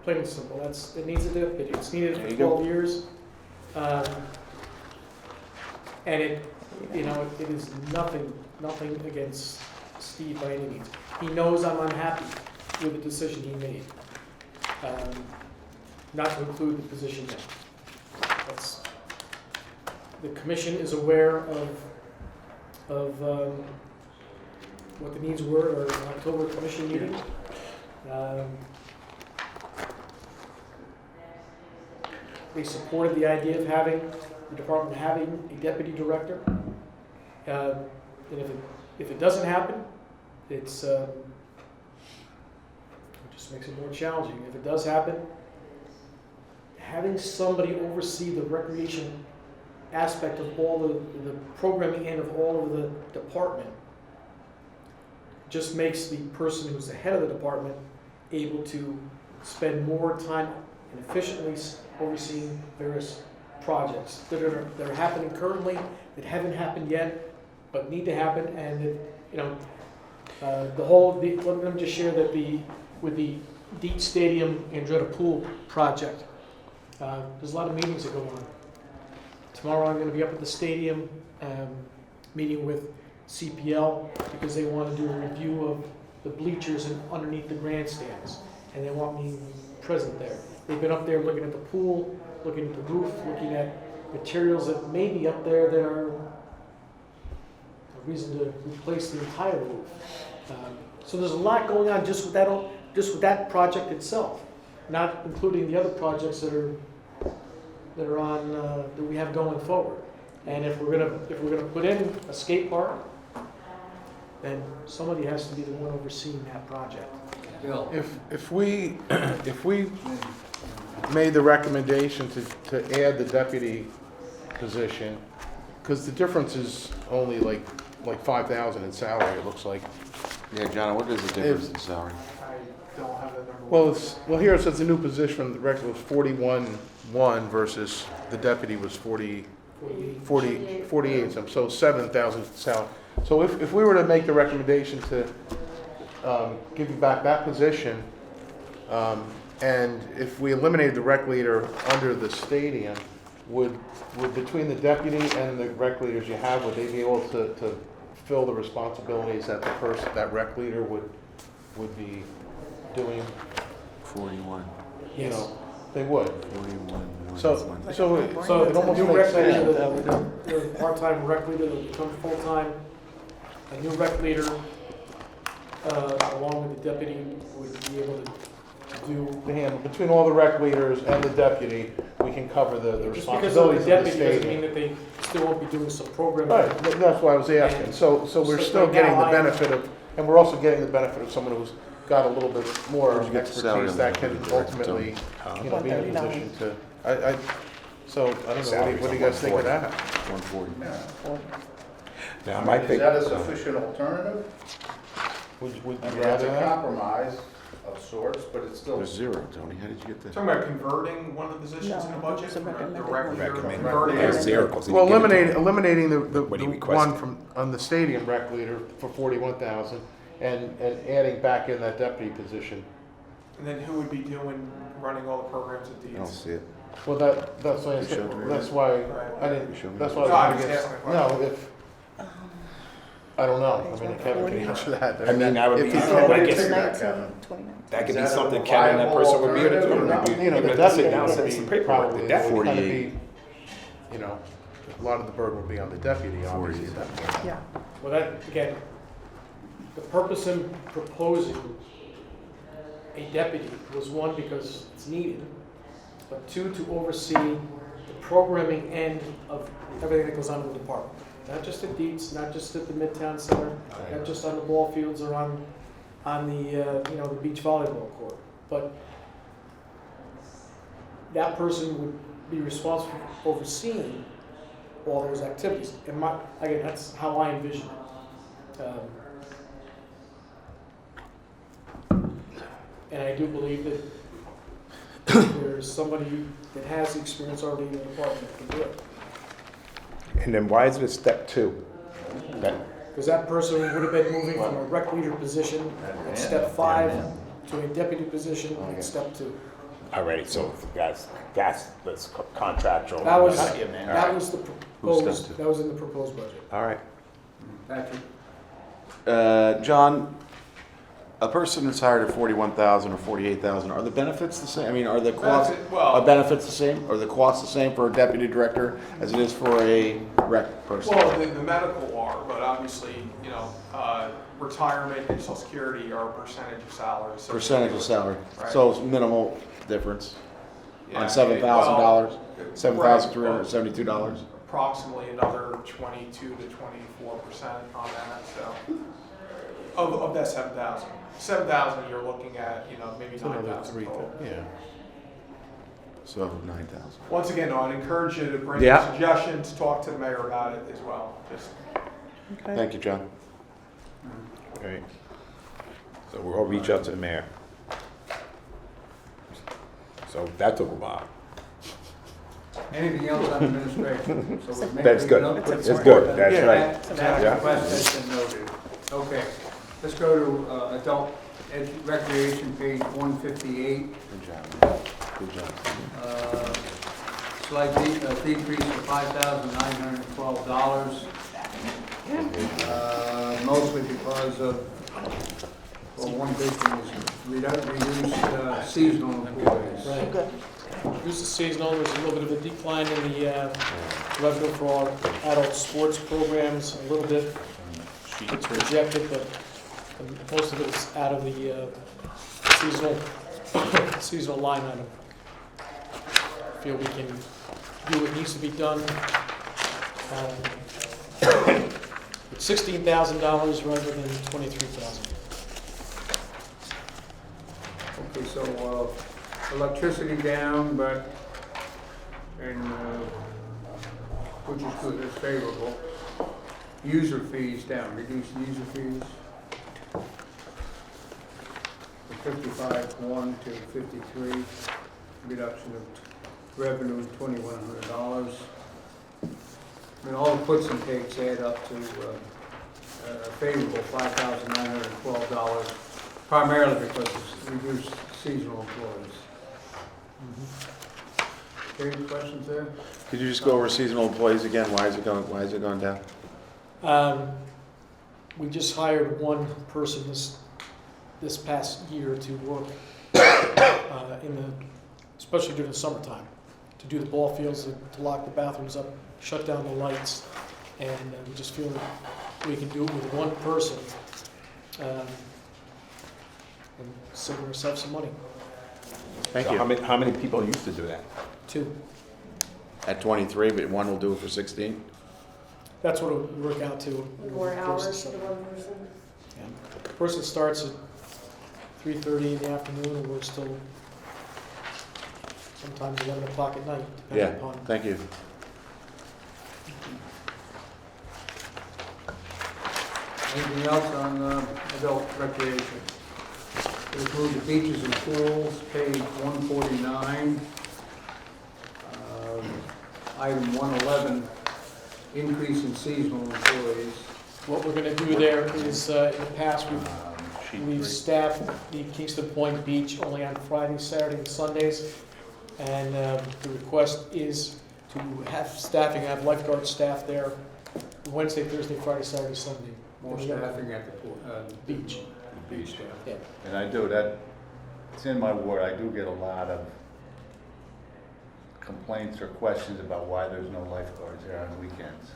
Plain and simple, it needs a deputy. It's needed There for you go. 12 years. And it is nothing against Steve by any means. He knows I'm unhappy with the decision he made, not to include the position there. The commission is aware of what the needs were at our October commission meeting. They supported the idea of having the department having a deputy director. And if it doesn't happen, it just makes it more challenging. If it does happen, having somebody oversee the recreation aspect of all the programming and of all of the department just makes the person who's the head of the department able to spend more time and efficiently overseeing various projects that are happening currently, that haven't happened yet, but need to happen. And let me just share that with the Deet Stadium Andretta Pool project, there's a lot of meetings that go on. Tomorrow I'm going to be up at the stadium meeting with CPL because they want to do a review of the bleachers and underneath the grandstands, and they want me present there. They've been up there looking at the pool, looking at the roof, looking at materials that may be up there that are a reason to replace the entire roof. So there's a lot going on just with that project itself, not including the other projects that are on that we have going forward. And if we're gonna put in a skate park, then somebody has to be the one overseeing that project. Bill? If we made the recommendation to add the deputy position, because the difference is only like 5,000 in salary, it looks like. Yeah, John, what is the difference in salary? I don't have the number. Well, here it says the new position, the record was 41,1 versus the deputy was 48, so 7,000 salary. So if we were to make the recommendation to give you back that position, and if we eliminated the rec leader under the stadium, would between the deputy and the rec leaders you have, would they be able to fill the responsibilities that that rec leader would be doing? 41. You know, they would. 41. So So it almost the new makes rec leader, sense. the part-time rec leader will become full-time. A new rec leader, along with the deputy, would be able to do. The handle, between all the rec leaders and the deputy, we can cover the Just because of the responsibilities of the deputy doesn't mean stadium. that they still won't be doing some programming. Right, that's why I was asking. So we're So still right getting now, the benefit of, and we're also getting the benefit of someone who's got a little bit more Where'd you get the salary expertise on that that? can ultimately, you know, be in a position to, so I don't know, what do you guys think of that? 140. Now, I my mean, thing, is that a sufficient alternative? Would I you mean, rather that's a that? compromise of sorts, but it's still. There's zero, Tony. How did you get that? Talking about converting one of the positions in the No, budget, it's a the recommended rec one. leader, Recommended. converting there's it. zero, 'cause he Well, didn't give it to him. eliminating the What he one requested. from, on the stadium rec leader for 41,000 and adding back in that deputy position. And then who would be running all the programs at I don't Deeds? see it. Well, that's why, that's why I didn't, that's why No, I I was was trying to asking a get, question. no, if, I don't know, I mean, Kevin can answer that. I mean, I would If be, you- I guess, 2019, 2019. that could be Is that a something Kevin, that viable person would be able to do. alternative or Maybe You know, the able to sit deputy down and send would some be paperwork. probably, The it would kind of 48. be, you know, a lot of the burden would be on the deputy, obviously, at that point. Yeah. Well, that, again, the purpose in proposing a deputy was one, because it's needed, but two, to oversee the programming end of everything that goes on in the department. Not just at Dietz, not just at the Midtown Center, not just on the ball fields or on the, the beach volleyball court. But that person would be responsible for overseeing all those activities. And again, that's how I envision it. And I do believe that there's somebody that has the experience already in the department that can do it. And then why is it a step 2? Because that person would have been moving from a rec leader position at step 5 to a deputy position at step 2. Already, so that's contractual. That was, All right. that was the Who's proposed, step 2? that was in the proposed budget. All right. Patrick? John, a person that's hired at 41,000 or 48,000, are the benefits the same? I mean, are the costs, are benefits the same? Are the costs the same for a deputy director as it is for a rec person? Well, the medical are, but obviously, retirement and social security are a percentage of salary. so- Percentage of salary. Right. So it's minimal difference Yeah, on $7,000, well, $7,372. approximately another 22 to 24% on that, so. Of that 7,000. 7,000, you're looking at, maybe It's another 9,000 total. yeah. So 9,000. Once again, though, I'd encourage you to bring Yeah. suggestions, talk to the mayor about it as well. Just Okay. Thank you, John. Okay. So we'll reach out to the mayor. So that took a while. Anything else on administration? So we're That's making good. an output It's report. good, that's Yeah. right. That Yeah. request has been noted. Okay, let's go to adult recreation, page 158. Good job. Good job. Slight decrease of $5,912. Mostly because of Well, one big thing is reduce seasonal employees. Right. Good. Reduce the seasonal, there's a little bit of a decline in the revenue for our adult sports programs, a little bit. It's projected, but most of it's out of the seasonal line item. Feel we can do what needs to be done with $16,000 rather than $23,000. Okay, so, electricity down, but, which is good, it's favorable. User fees down, reduced user fees. From 55.1 to 53, reduction of revenue $2,100. I mean, all the puts and takes add up to a favorable $5,912, primarily because it's reduced seasonal employees. Okay, questions there? Could you just go over seasonal employees again? Why is it going down? We just hired one person this past year to work especially during the summertime, to do the ball fields, to lock the bathrooms up, shut down the lights, and we just feel that we can do it with one person and save ourselves some money. Thank So you. how many people used to do that? 2. At 23, but one will do it for 16? That's what it would work out to. More hours Person- for one person. Yeah. Person starts at 3:30 in the afternoon, and we're still sometimes 11 o'clock at night, Yeah, depending upon. thank you. Anything else on adult recreation? Let's move to beaches and pools, page 149. Item 111, increase in seasonal employees. What we're gonna do there is, in the past, we've staffed the Kingston Point Beach only on Fridays, Saturdays, and Sundays. And the request is to have staffing, have lifeguard staff there Wednesday, Thursday, Friday, Saturday, Sunday. More staffing at the pool, Beach. Beach. Yeah. And I do that, it's in my ward, I do get a lot of complaints or questions about why there's no lifeguards there on weekends.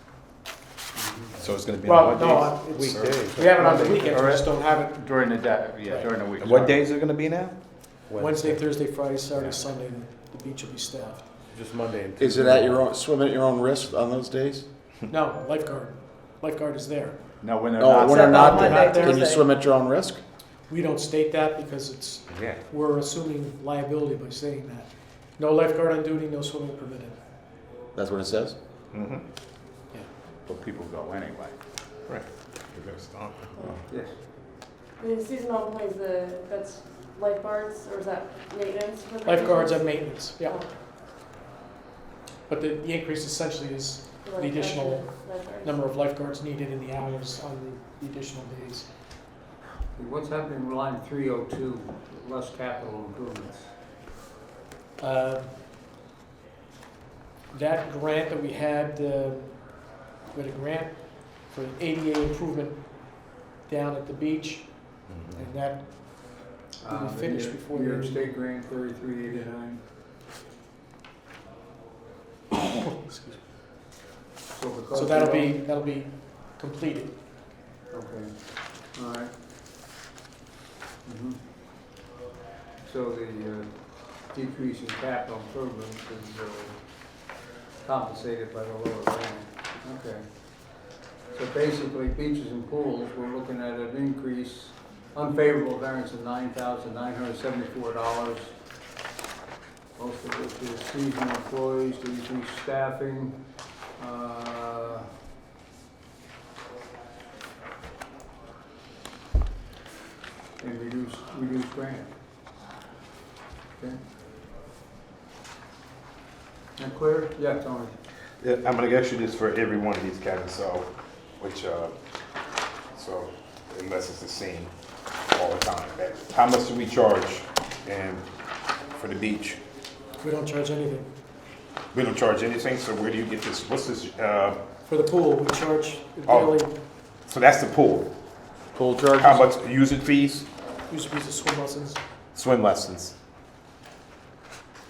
So it's gonna be Well, on no, what it's, Weekdays. we have it on the weekends, we just don't have it During the day, yeah, during the week. days? What days are gonna be now? Wednesday, Thursday, Friday, Saturday, Sunday, the beach will be staffed. Just Monday and Is it at your own, swimming at your own risk on those days? No, lifeguard is there. No, when they're No, not. when they're not Monday, there, can you Tuesday. swim at your own risk? We don't state that because Yeah. we're assuming liability by saying that. No lifeguard on duty, no swimming permitted. That's what it says? Mm-hmm. But people go anyway. Right. You're gonna stop. Yes. The seasonal employees, that's lifeguards, or is that maintenance? for Lifeguards vacations? and maintenance, yeah. But the increase essentially is Oh, the additional lifeguards. number of lifeguards needed in the hours on the additional days. What's happening with line 302, less capital improvements? That grant that we had a grant for ADA improvement down at the beach, and that will be The finished New- before New the York end. State grant 3389. Excuse me. So because So that'll be completed. Okay, all right. Mhm. So the decrease in capital improvements is compensated by the lower grant. Okay. So basically, beaches and pools, we're looking at an increase, unfavorable variance of $9,974. Most of which is seasonal employees, decreased staffing, and reduced grant. Okay. That clear? Yeah, Tony. Yeah, I'm gonna ask you this for every one of these, Kevin, so unless it's the same all the time. How much do we charge for the beach? We don't charge anything. We don't charge anything, so where do you get this, what's this, For the pool, we charge Oh. daily, so that's the pool? Pool charges? How much, user fees? Used to be the swim lessons. Swim lessons.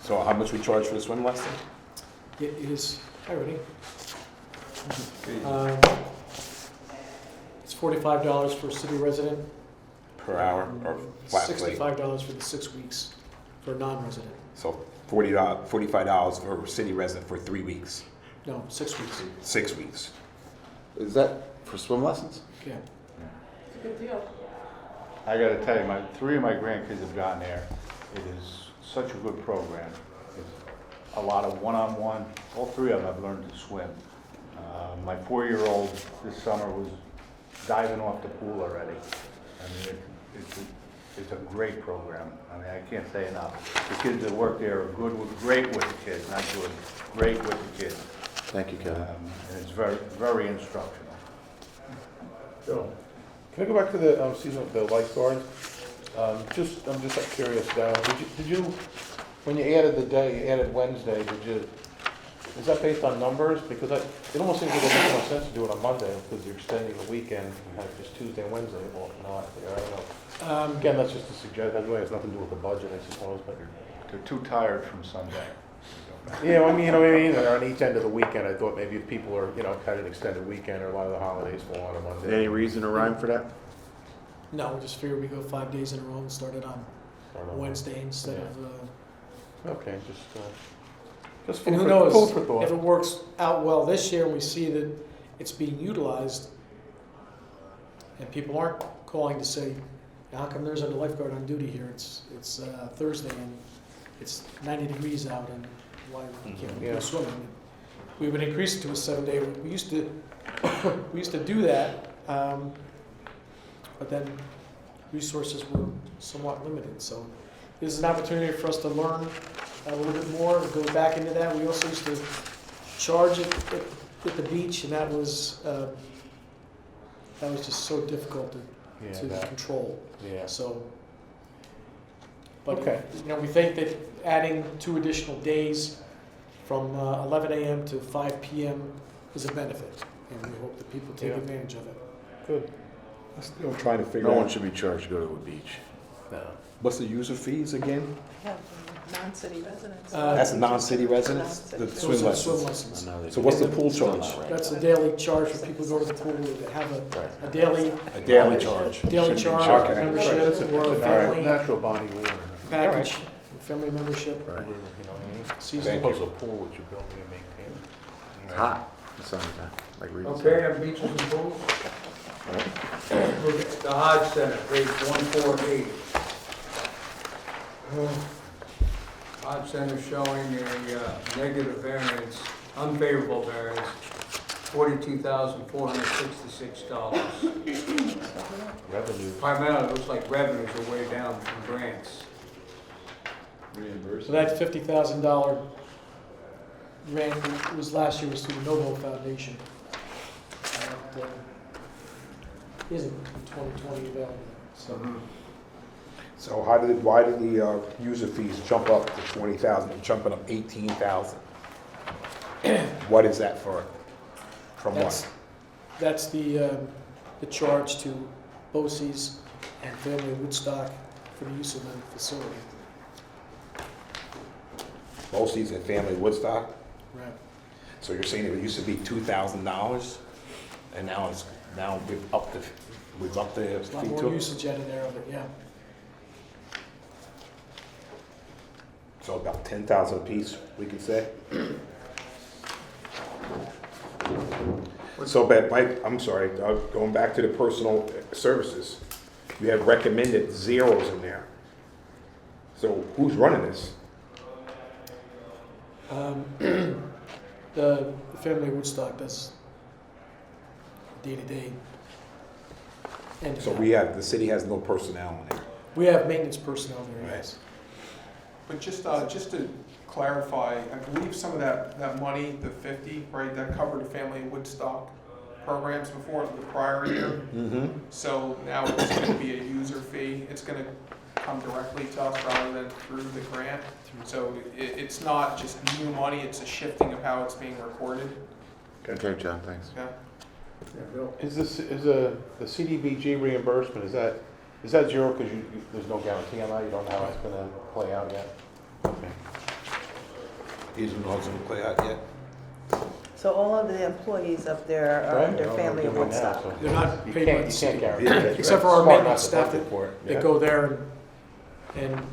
So how much we charge for the swim lesson? It is, hi Rudy. It's $45 for a city resident. Per hour or flat rate? $65 for the 6 weeks for a non-resident. So $45 for a city resident for 3 weeks, No, 6 weeks. 6 weeks. Is that for swim lessons? Yeah. It's a good deal. I gotta tell you, three of my grandkids have gone there. It is such a good program. It's a lot of one-on-one. All three of them have learned to swim. My 4-year-old this summer was diving off the pool already. I mean, it's a great program. I mean, I can't say enough. The kids that work there are great with the kids, not good, great with the kids. Thank you, Kevin. And it's very, very instructional. Bill, can I go back to the season the lifeguards? I'm just curious now. Did you when you added the day, you added Wednesday? Is that based on numbers? Because it almost seems like it makes more sense to do it on Monday because you're extending the weekend and have just Tuesday and Wednesday. Well, not there. I don't know. Again, that's just a suggestion. That really has nothing to do with the budget, I suppose. But They're too tired from Sunday. yeah, well, I mean, you know what I mean. On each end of the weekend, I thought maybe if people are, had an extended weekend or a lot of the holidays fall on a Monday. Any reason or rhyme for that? No, we just figured we go 5 days in a row and start it on Wednesday instead of. Okay, just And food who for, knows, food for thought. if it works out well this year and we see that it's being utilized and people aren't calling to say, how come there's a lifeguard on duty here? It's Thursday and it's 90 degrees out and why can't we go swimming? We would increase it to a 7-day. We used to do that, but then resources were somewhat limited. So this is an opportunity for us to learn a little bit more, go back into that. We also used to charge it at the beach, and that was just so difficult to control. Yeah. So, but Okay. we think that adding 2 additional days from 11 a.m. to 5 p.m. is a benefit, and we hope that people take advantage of it. Good. I'm still trying to figure No one out, should be charged to go to a beach. No. what's the user fees again? Have non-city residents. That's non-city residents, the Non-city. swim Those are swim lessons. lessons. So what's the pool charge? That's a daily charge for people who go to the pool. They have a daily A daily charge. charge, Okay. membership, It's a or a family natural body water. package, family membership. You know what I mean? Season. Thank you. Opposed to a pool which you're building and maintaining. It's hot. It's summertime, like Reed said. Okay, on beaches and pools. Look at the Hodge Center, page 148. Hodge Center showing a negative variance, unfavorable variance, $42,466. Revenue. Primarily, it looks like revenues are way down from grants. So that $50,000 grant was last year was through the Novo Foundation. And, isn't in 2020 available. So So why did the user fees jump up to 20,000, jumping up 18,000? What is that for? From that's what? that's the charge to BOCES and Family Woodstock for the use of the facility. Mostly's in Family Woodstock? Right. So you're saying it used to be $2,000 and now we've upped the There's a lot fee more to it? usage out of there of it, yeah. So about 10,000 apiece, we could say? So, but Mike, I'm sorry, going back to the personal services, you have recommended zeros in there. So who's running this? The Family Woodstock does day-to-day. And So the city has no personnel in there. we have maintenance personnel there, Right. yes. But just to clarify, I believe some of that money, the 50, right, that covered the family Woodstock programs before the prior year. Mm-hmm. So now it's going to be a user fee. It's going to come directly to us rather than through the grant. So it's not just new money, it's a shifting of how it's being recorded. Okay, John, thanks. Yeah. Is the CDBG reimbursement, is that Is that zero because there's no guarantee on that? You don't know how it's gonna play out yet? Okay. He doesn't know how it's gonna play out yet. So all of the employees up there are Right, under I don't know family what of they're doing now, Woodstock. so- They're not You paid by can't, the you city. can't guarantee Yeah, it. Except for our Smart not maintenance to staff budget for it. They Yeah. go there and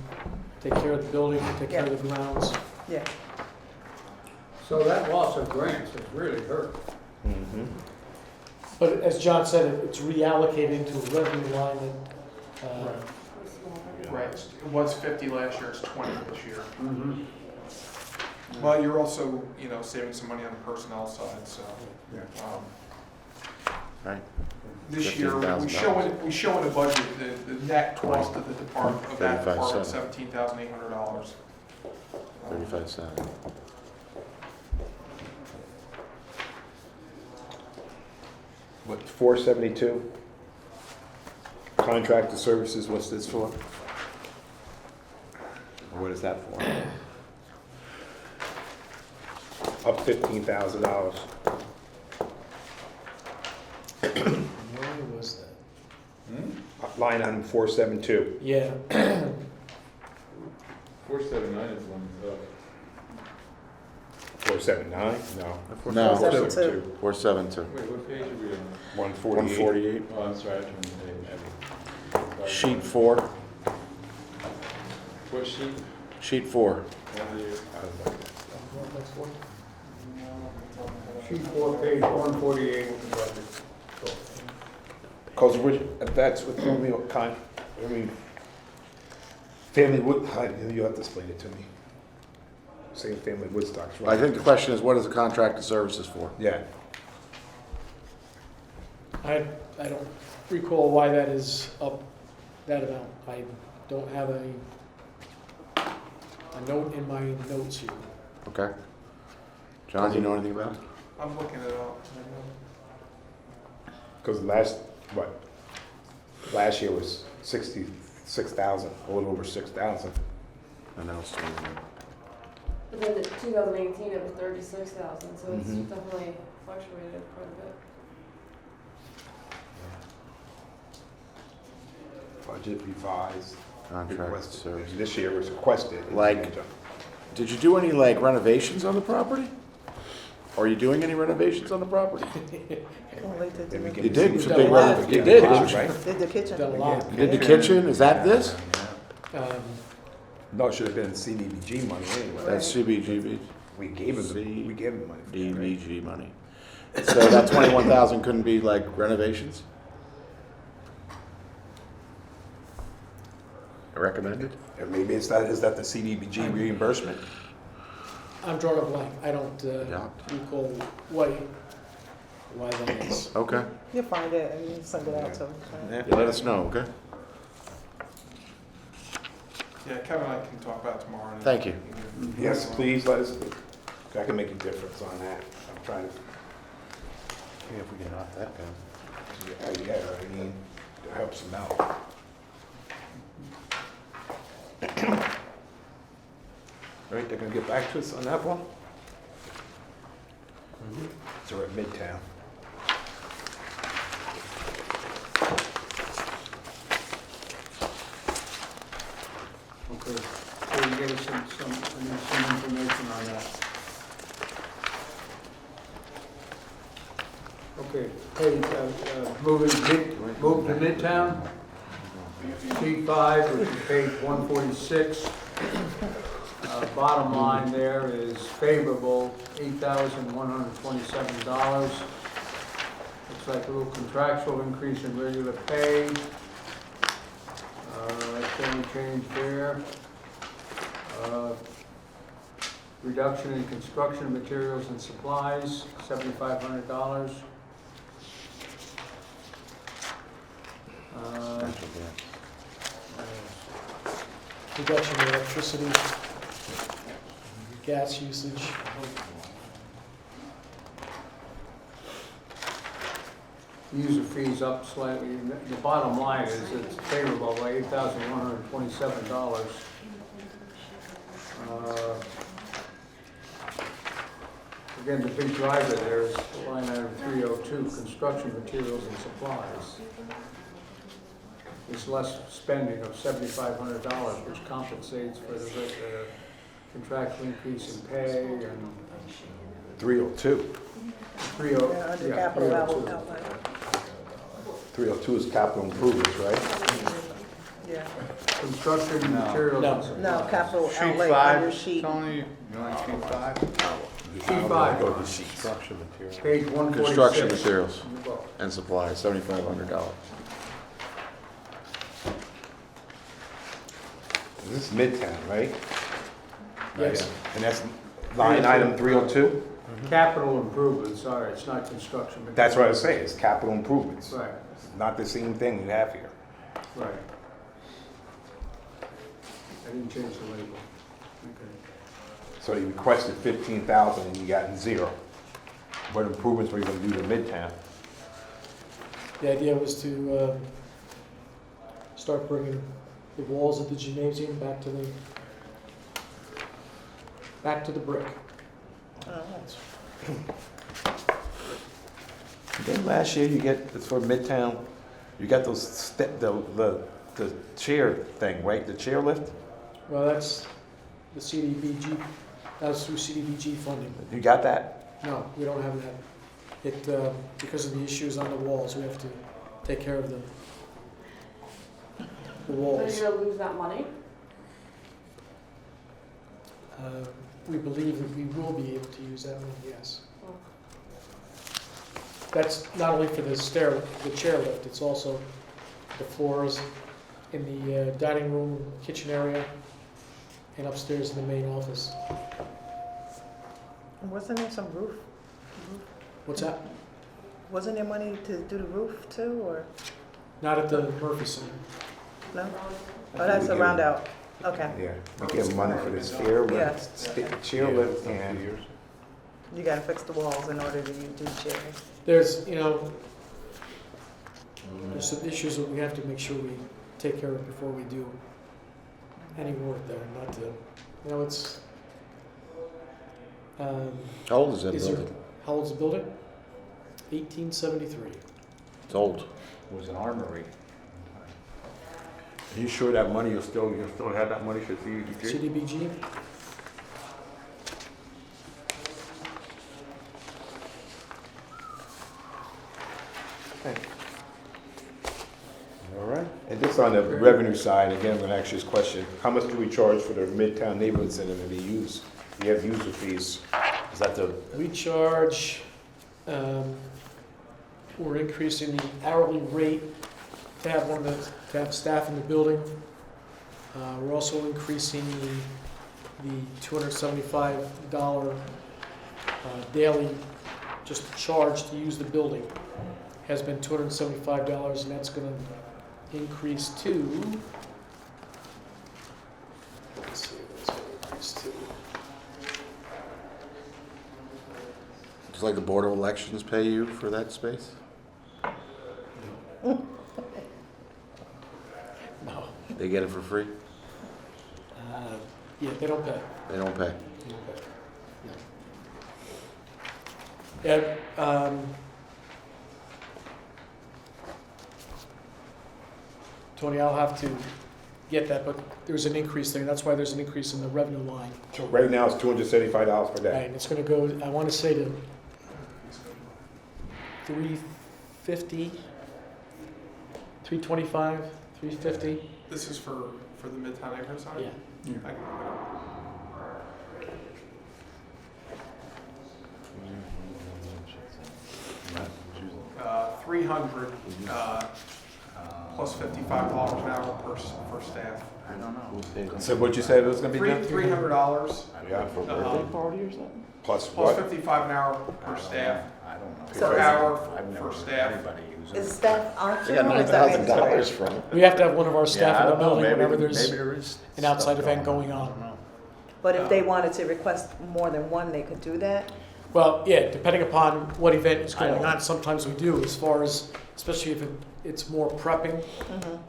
take care of the building, take care of the grounds. Yeah. So that loss of grants has really hurt. Mhm. But as John said, it's reallocated into a revenue line that, Right, it was 50 last year, it's 20 this year. Mm-hmm. But you're also, you know, saving some money on the personnel side, so. um, Right. This year, $15,000. we show in the budget, the net cost of the department, of that 35 department, cents. $17,800. 35 cents. What, 472? Contracted services, what's this for? Or what is that for? Up $15,000. where was that? Line item 472. Yeah, 479 is one, 479? No. No. 472. 472. wait, what page are we on? 148. 148. Oh, I'm sorry, I turned the page. Sheet 4. What sheet? Sheet 4. Sheet 4, page 148 of the budget. Because that's what family, family Wood, you'll have to explain it to me. Same family Woodstock's right. I think the question is, what is the contracted services for? Yeah. I don't recall why that is up that amount. I don't have a note in my notes here. Okay. John, do you know anything about it? I'm looking it up. Because last year was 66,000, a little over 6,000. And now it's 21. But then in 2018, it was 36,000, so it's Mhm. definitely fluctuated quite a bit. Budget revised. Contracted requested. services. This year was requested. Like- Did you do any like renovations on the property? Are you doing any renovations on the property? Well, they did Then we the- get You the did, CDBG. it's a We've big done a lot. renovation. You Yeah, did, kitchen, didn't you? right? Did the kitchen. Done a lot. You did the kitchen, is that this? No, it should have been CDBG money anyway. That's CBGB, We gave him money. for that, right? DBG money. So that 21,000 couldn't be like renovations? Recommended? Or maybe is that the CDBG reimbursement? I'm drawing a blank. I don't Yeah. recall why that is. Okay, You'll find it and you send it out to them. Yeah. you let us know, okay? Yeah, Kevin and I can talk about it tomorrow. Thank you. Yes, please, let us, I can make a difference on that. I'm trying to, Yeah, if we can knock that down. yeah, I mean, it helps them out. Right, they're gonna get back to us on that one? So we're at Midtown. Okay, so you gave us some information on that. Okay, page, move to Midtown. Sheet 5, which is page 146. Bottom line there is favorable, $8,127. Looks like a little contractual increase in regular pay. That's the only change there. Reduction in construction materials and supplies, $7,500. Natural gas. Reduction in electricity, gas usage. User fees up slightly. The bottom line is it's favorable by $8,127. Again, the big driver there is line item 302, construction materials and supplies. is less spending of $7,500, which compensates for the contractual increase in pay and 302. 30. Yeah, under capital 302. outlay. 302 is capital improvements, right? Yeah. Construction No. materials. No, capital Sheet outlay on your 5, sheet. Tony, you want sheet 5? Sheet 5, Go to the sheets. Construction material. page 146. Construction materials in the book. and supplies, $7,500. This is Midtown, right? Yes. And that's line item 302? Capital improvements, sorry, it's not construction. materials. That's what I was saying, it's capital improvements. Right, It's not the same thing you have here. right. I didn't change the label. Okay. So you requested 15,000 and you got 0. What improvements were you gonna do to Midtown? The idea was to start bringing the walls of the gymnasium back to the brick. Then last year you get, it's for Midtown, you got those the chair thing, right? The chair lift? Well, that's the CDBG, that was through CDBG funding. You got that? No, we don't have that. Because of the issues on the walls, we have to take care of the So walls. you're gonna lose that money? We believe that we will be able to use that one, yes. That's not only for the chair lift, it's also the floors in the dining room, kitchen area, and upstairs in the main office. Wasn't there some roof? What's that? Wasn't there money to do the roof too, or Not at the Murphy Center. no? Oh, that's a round out. Okay. Yeah, we give money for the chair Yeah. lift, chair lift and You gotta fix the walls in order to do chairs. There's some issues that we have to make sure we take care of before we do any work there, not to, it's, How old is that is there, building? how old's the building? 1873. It's old. It was an armory. Are you sure that money, you'll still have that money for CDBG? CDBG? All right. And just on the revenue side, again, I'm gonna ask you this question. How much do we charge for the Midtown Neighborhood Center to be used? You have user fees. Is that the, We charge, we're increasing the hourly rate to have staff in the building. We're also increasing the $275 daily just charge to use the building. Has been $275, and that's gonna increase to, let's see, what's it increase to? It's like the Board of Elections pay you for that space? No. They get it for free? Yeah, they don't pay. They don't pay. Yeah, Tony, I'll have to get that, but there's an increase there. That's why there's an increase in the revenue line. so right now it's $275 per day? And it's gonna go, I wanna say to 350, 325, 350. This is for the Midtown Acre side? Yeah. I can look it up. 300, plus $55 an hour per staff. I don't know. So what you said it was gonna be done? $300, Yeah, for party or something? Plus what? $55 an hour per staff, I don't know. So per is- hour I've never for heard staff. anybody use Is it. staff They optional? got or is that $9,000 mandatory? from it. We have to have one of our Yeah, staff I in the don't know. building Maybe- whenever there's maybe there is an outside stuff event going going I on. don't know. But if they wanted to request more than one, they could do that? Well, yeah, depending upon what event is I going don't- on, sometimes we do, as far as, especially if it's more prepping. Mhm.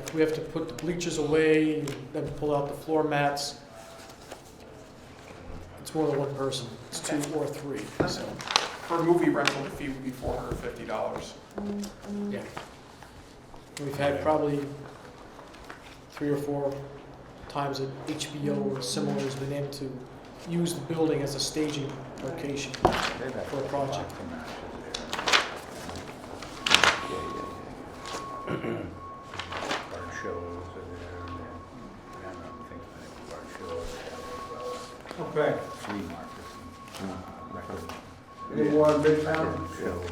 If we have to put the bleachers away, then pull out the floor mats, it's more than one person, it's two or three, so, For a movie rental, the fee would be $450. yeah. We've had probably 3 or 4 times that HBO or similar has been in to use the building as a staging location for a project. Art shows are there, and then, I don't think art shows, Okay. flea markets, and record Any more on Midtown? shows.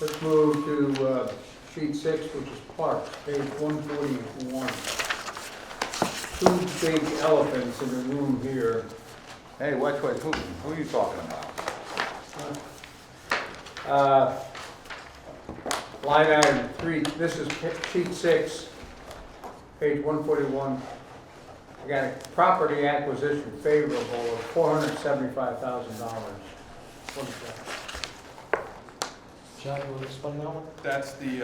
Let's move to sheet 6, which is parks, page 141. 2 big elephants in the room here. Hey, watch, who are you talking about? Line item 3, this is sheet 6, page 141. I got a property acquisition favorable of $475,000. What is that? John, you want to explain that one? That's the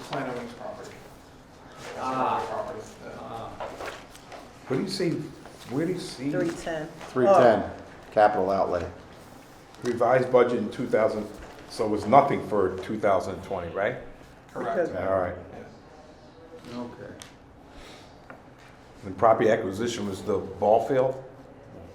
Plano Wings property. Property. What do you see, where do you see 310. 310, capital outlay. revised budget in 2000, so it was nothing for 2020, right? Correct. Because- All right. Okay. The property acquisition was the ball field?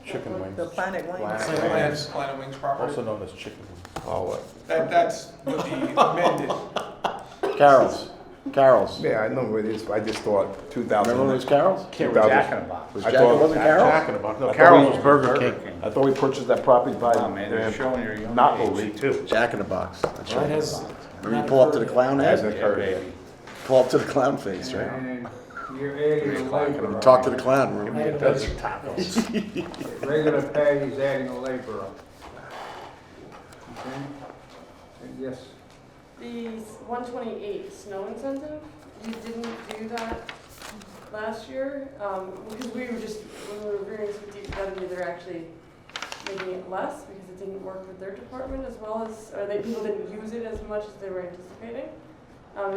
Chicken wings. The Planet Wings. That's Plano Wings property. Also known as chicken wings. Oh, what? That's what the amended. Carol's. Yeah, I know what it is, I just thought 2000. Remember when it was Carol's? Jack in the Box. Was I Jack, thought- it wasn't Carol's? Jack in the Box. No, I Carol's thought was we- Burger King. I thought we purchased that property by Come on, man, you're showing your young not age. elite too. Jack in the Box. That's Mine right. has. Remember you pull up to the clown Hasn't head? occurred yet. Pull up to the clown face, right? And you're adding a labor. Talk to the clown, remember? Desert Regular pay, he's adding a laborer. Okay? And yes, The 128 snow incentive, you didn't do that last year, because we were just, when we were reviewing this with DPW, they're actually making it less because it didn't work with their department as well as, or people didn't use it as much as they were anticipating.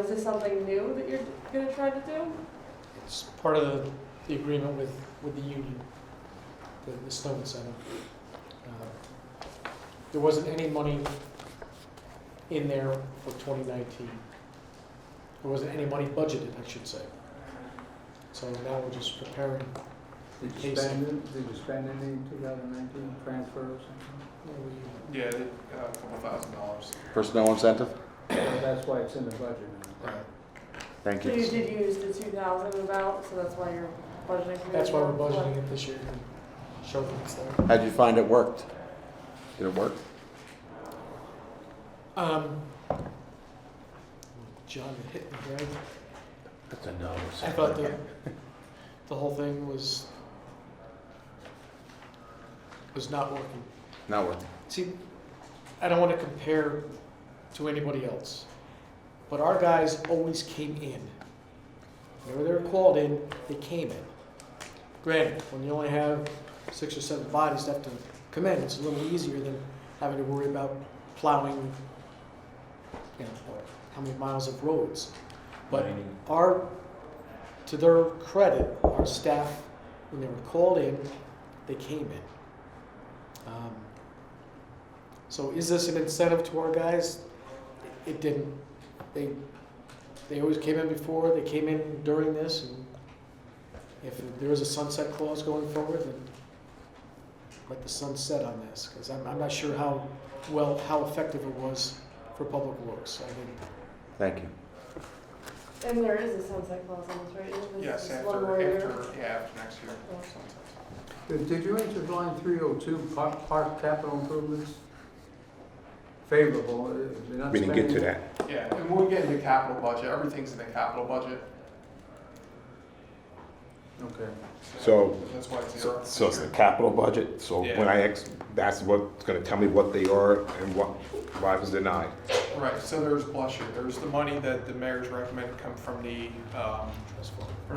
Is this something new that you're gonna try to do? It's part of the agreement with the union, the snow incentive. There wasn't any money in there for 2019. There wasn't any money budgeted, I should say. So now we're just preparing. did you spend it, did you spend any in 2019, transfer or something? We- Yeah, a couple $1,000. Personnel incentive? So that's why it's in the budget. Thank So you you. did use the 2,000 about, so that's why you're budgeting for That's why we're it? budgeting it this year and show things there. How'd you find it worked? Did it work? John hit me, right? That's a no. I thought the whole thing was not working. Not working. See, I don't want to compare to anybody else, but our guys always came in. Whenever they were called in, they came in. Granted, when you only have 6 or 7 bodies that have to come in, it's a little easier than having to worry about plowing, you know, or how many miles of roads. But to their credit, our staff, when they were called in, they came in. So is this an incentive to our guys? It didn't. They always came in before, they came in during this, and if there is a sunset clause going forward, then let the sun set on this, because I'm not sure how effective it was for Public Works. I mean, Thank you. And there is a sunset clause on this, right? Isn't this Yes, just after one more year? next year. Did you enter line 302, park capital improvements? Favorable, you're not We didn't get to spending- that. Yeah, and when we get in the capital budget, everything's in the capital budget. Okay. So, That's why it's zero. so it's the capital budget, so Yeah. when that's what's gonna tell me what they are and why it was denied. Right, so there's, bless you, there's the money that the mayor's recommended come from the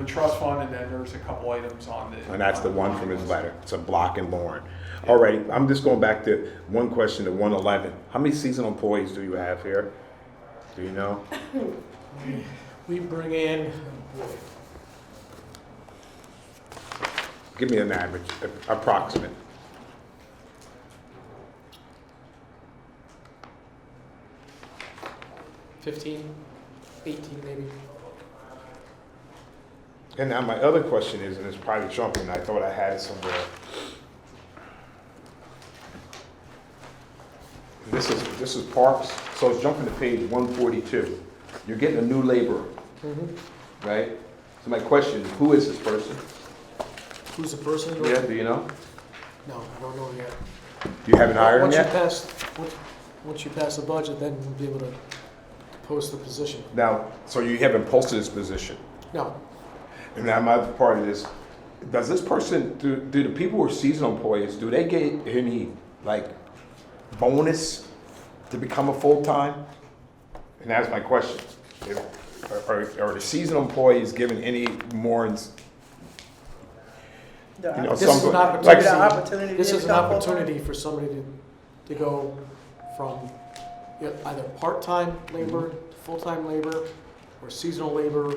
trust fund, and then there's a couple items on the. And that's the one from his letter, it's a Block and Lauren. All right, I'm just going back to one question to 111. How many seasonal employees do you have here? Do you know? we bring in, Give me an average, approximate. 15, 18 maybe. And now my other question is, and it's probably jumping, I thought I had it somewhere. This is parks, so it's jumping to page 142. You're getting a new laborer, right? So my question is, who is this person? Who's the person? Yeah, do you know? No, I don't know yet. You haven't hired him Once you yet? once you pass the budget, then we'll be able to post the position. Now, so you haven't posted this position. No, And now my other part of this, does this person, do the people who are seasonal employees, do they get any, like, bonus to become a full-time? And that's my question. Are the seasonal employees given any more, you know, this is an like, opportunity. this to is an become full-time? opportunity for somebody to go from either part-time labor to full-time labor, or seasonal labor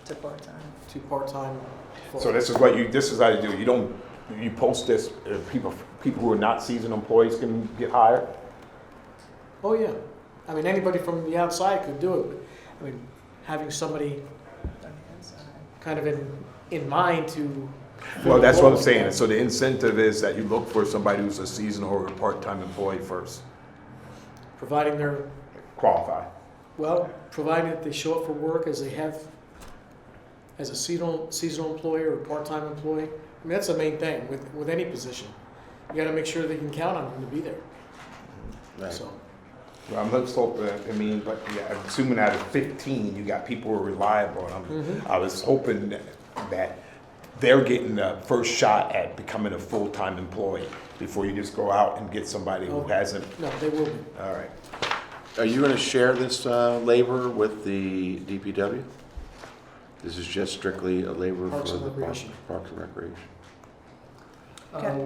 To part-time. to part-time. so this is what this is how you do it. You post this, people who are not seasonal employees can get hired? Oh, yeah. I mean, anybody from the outside could do it, but, I mean, having somebody kind of in mind to. Well, that's what I'm saying. So the incentive is that you look for somebody who's a seasonal or a part-time employee first. Providing their, Qualified. well, provided that they show up for work as they have, as a seasonal employee or a part-time employee. I mean, that's the main thing with any position. You gotta make sure they can count on them to be there. Right. So, Well, I'm let's hope, I mean, but yeah, I'm assuming out of 15, you got people who are reliable. And I was hoping that they're getting the first shot at becoming a full-time employee before you just go out and get somebody who hasn't. no, they will be. All right. Are you gonna share this labor with the DPW? This is just strictly a labor Parks for and the Recreation. Parks and Recreation.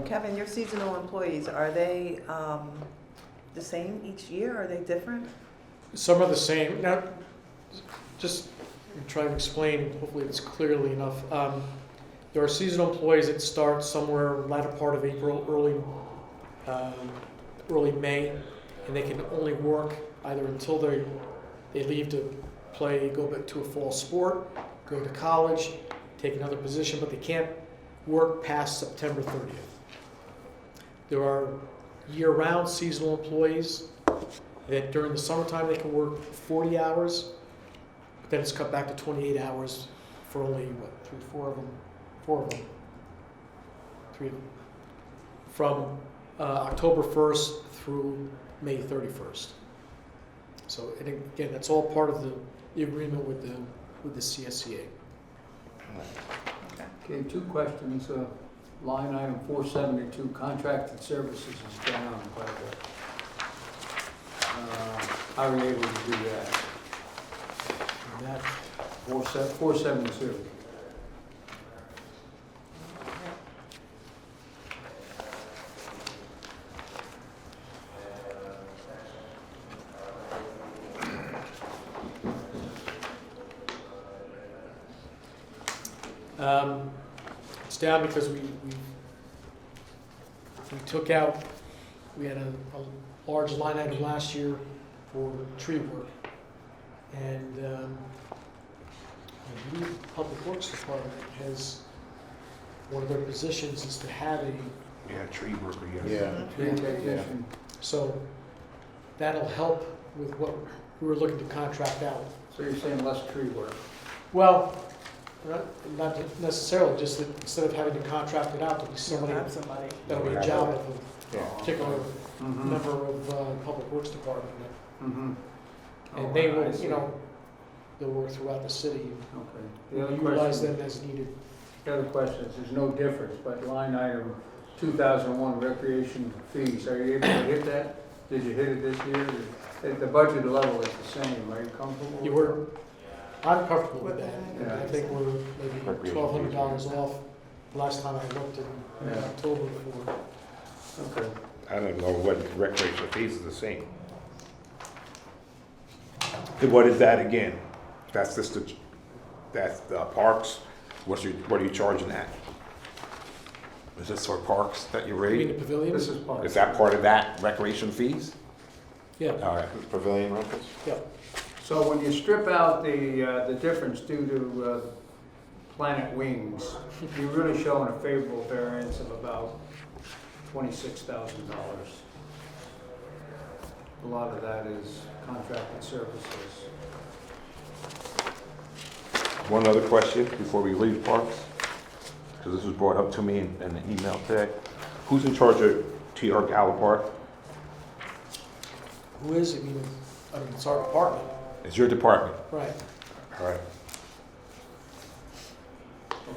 Kevin, your seasonal employees, are they the same each year? Are they different? Some are the same. Now, just try to explain, hopefully it's clearly enough. There are seasonal employees that start somewhere latter part of April, early May, and they can only work either until they leave to play, go back to a fall sport, go to college, take another position, but they can't work past September 30th. There are year-round seasonal employees that during the summertime they can work 40 hours, but then it's cut back to 28 hours for only, four of them, three of them, from October 1st through May 31st. So, and again, that's all part of the agreement with the CSCA. Okay, two questions. Line item 472, contracted services is down quite a bit. How are you able to do that? And that, 472. it's down because we took out, we had a large line item last year for tree work. And I believe the Public Works Department has, one of their positions is to have a, Yeah, tree worker, Yeah. Tree technician. so that'll help with what we were looking to contract out. So you're saying less tree work? Well, not necessarily, just that instead of having to contract it out, there'll be somebody, Have somebody. that'll be a job of a particular Mm-hmm. member of Public Works Department. Mm-hmm. And they will, they'll work throughout the city. Okay. The other Utilize question, them as needed. the other question is, there's no difference, but line item 2001 recreation fees, are you able to hit that? Did you hit it this year? The budget level is the same, are you comfortable? You were, I'm comfortable with that. Yeah. I think we're maybe $1,200 off last time I looked in Yeah. October for. Okay. I don't know what recreational fees is the same. What is that again? That's just that's the parks. What are you charging that? Is this for parks that you You mean the rate? pavilions? This is part. Is that part of that recreation fees? Yeah, All right. Pavilion rentals? yeah. So when you strip out the difference due to Planet Wings, you're really showing a favorable variance of about $26,000. A lot of that is contracted services. One other question before we leave parks, because this was brought up to me in an email today. Who's in charge of TR Gala Park? Who is it? I mean, it's our department. It's your department. Right. All right.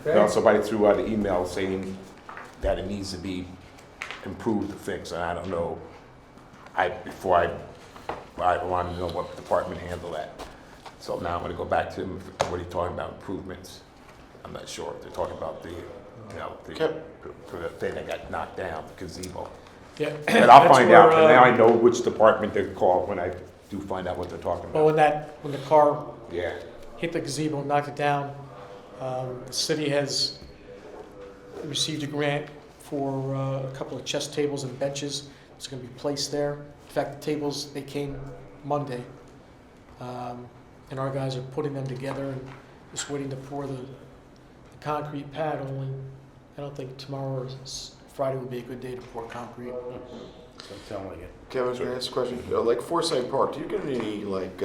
Okay? Now, somebody threw out an email saying that it needs to be improved or fixed, and I don't know. I wanted to know what department handled that. So now I'm gonna go back to him. What are you talking about, improvements? I'm not sure. They're talking about the thing that got knocked down, the gazebo. Yeah. But I'll That's find where, out, and now I know which department to call when I do find out what they're talking Well, about. when the car Yeah. hit the gazebo and knocked it down, the city has received a grant for a couple of chess tables and benches. It's going to be placed there. In fact, the tables, they came Monday. And our guys are putting them together and just waiting to pour the concrete pad. Only, I don't think tomorrow or Friday would be a good day to pour concrete. Doesn't sound like it. Kevin, can I ask a question? Like Forsyth Park, do you get any like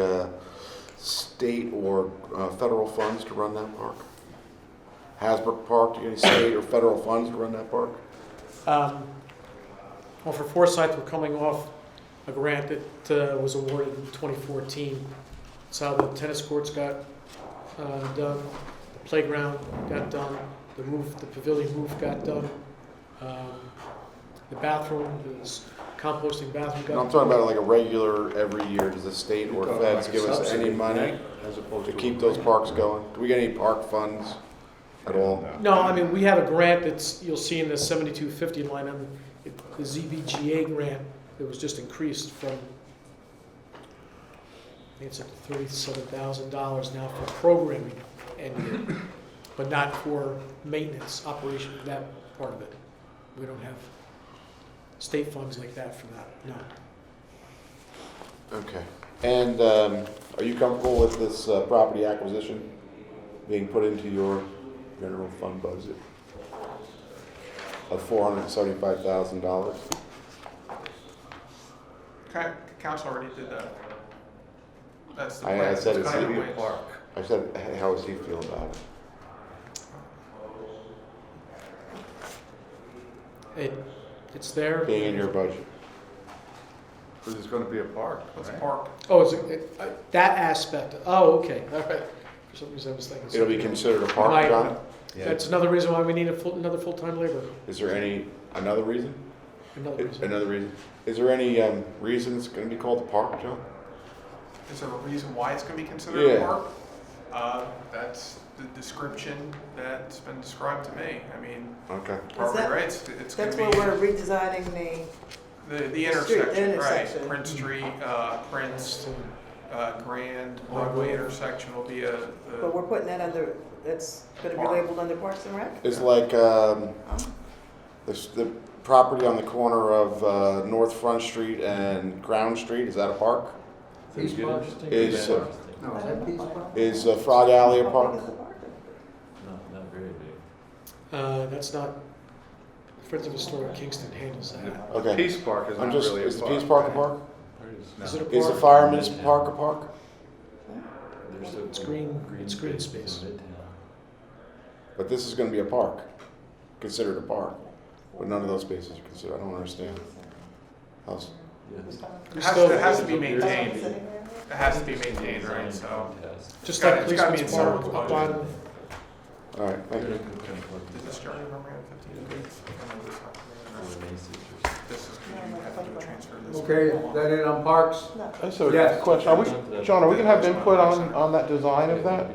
state or federal funds to run that park? Hasbrook Park, do you get any state or federal funds to run that park? Well, for Forsyth, we're coming off a grant that was awarded in 2014. That's how the tennis courts got done, the playground got done, the pavilion roof got done, the bathroom, the composting bathroom got No, I'm done. talking about like a regular every year. Does the state or feds give us any money As opposed to to keep those parks going? Do we get any park funds at all? No, I mean, we have a grant that's, you'll see in the 7250 line, the ZBGA grant that was just increased from, I think it's up to $37,000 now for programming and but not for maintenance, operation, that part of it. We don't have state funds like that for that, no. Okay. And are you comfortable with this property acquisition being put into your general fund budget of $475,000? Okay, council already did that. That's the I plan. said It's it's kind gonna of be a ways. I said, how does he feel about it? It's there. Being in your budget? Because it's going to be a park, It's a right? park. Oh, that aspect, oh, okay, all right. For some reason I was thinking. It'll be something. considered a park, Right. John? That's another reason why we need another full-time laborer. Is there another reason? Another reason. Another reason? Is there any reason it's gonna be called a park, John? Is there a reason why it's going to be considered a Yeah. park? That's the description that's been described to me. I mean, Okay. probably that- right. It's going That's to where be we're redesigning the street, the intersection, intersection. right? Prince Street, Prince, Grand, Broadway intersection will be but we're putting that under, that's gonna be Park. labeled under Parks and Rec? It's like the property on the corner of North Front Street and Crown Street, is that a park? Peace Park? Is No, is that Peace Park? is Frog Alley a park? Not very big. That's not, Friends of Historic Kingston handles that. Okay. Peace Park is I'm not just, really a park. is the Peace Park a park? Is it a Is the park? Fireman's Park a park? It's green space. But this is gonna be a park, considered a park, but none of those spaces are considered, I don't understand. How's, it has to be maintained. It has to be maintained, right? So Just It's gotta- like it's gotta be Policeman's in Park separate up budget. on, all right, thank you. does this Johnny remember at 15? This is you have to transfer this. Okay, is that it on parks? I just have Yes. a question. Are we, John, are we gonna have input on that design of that?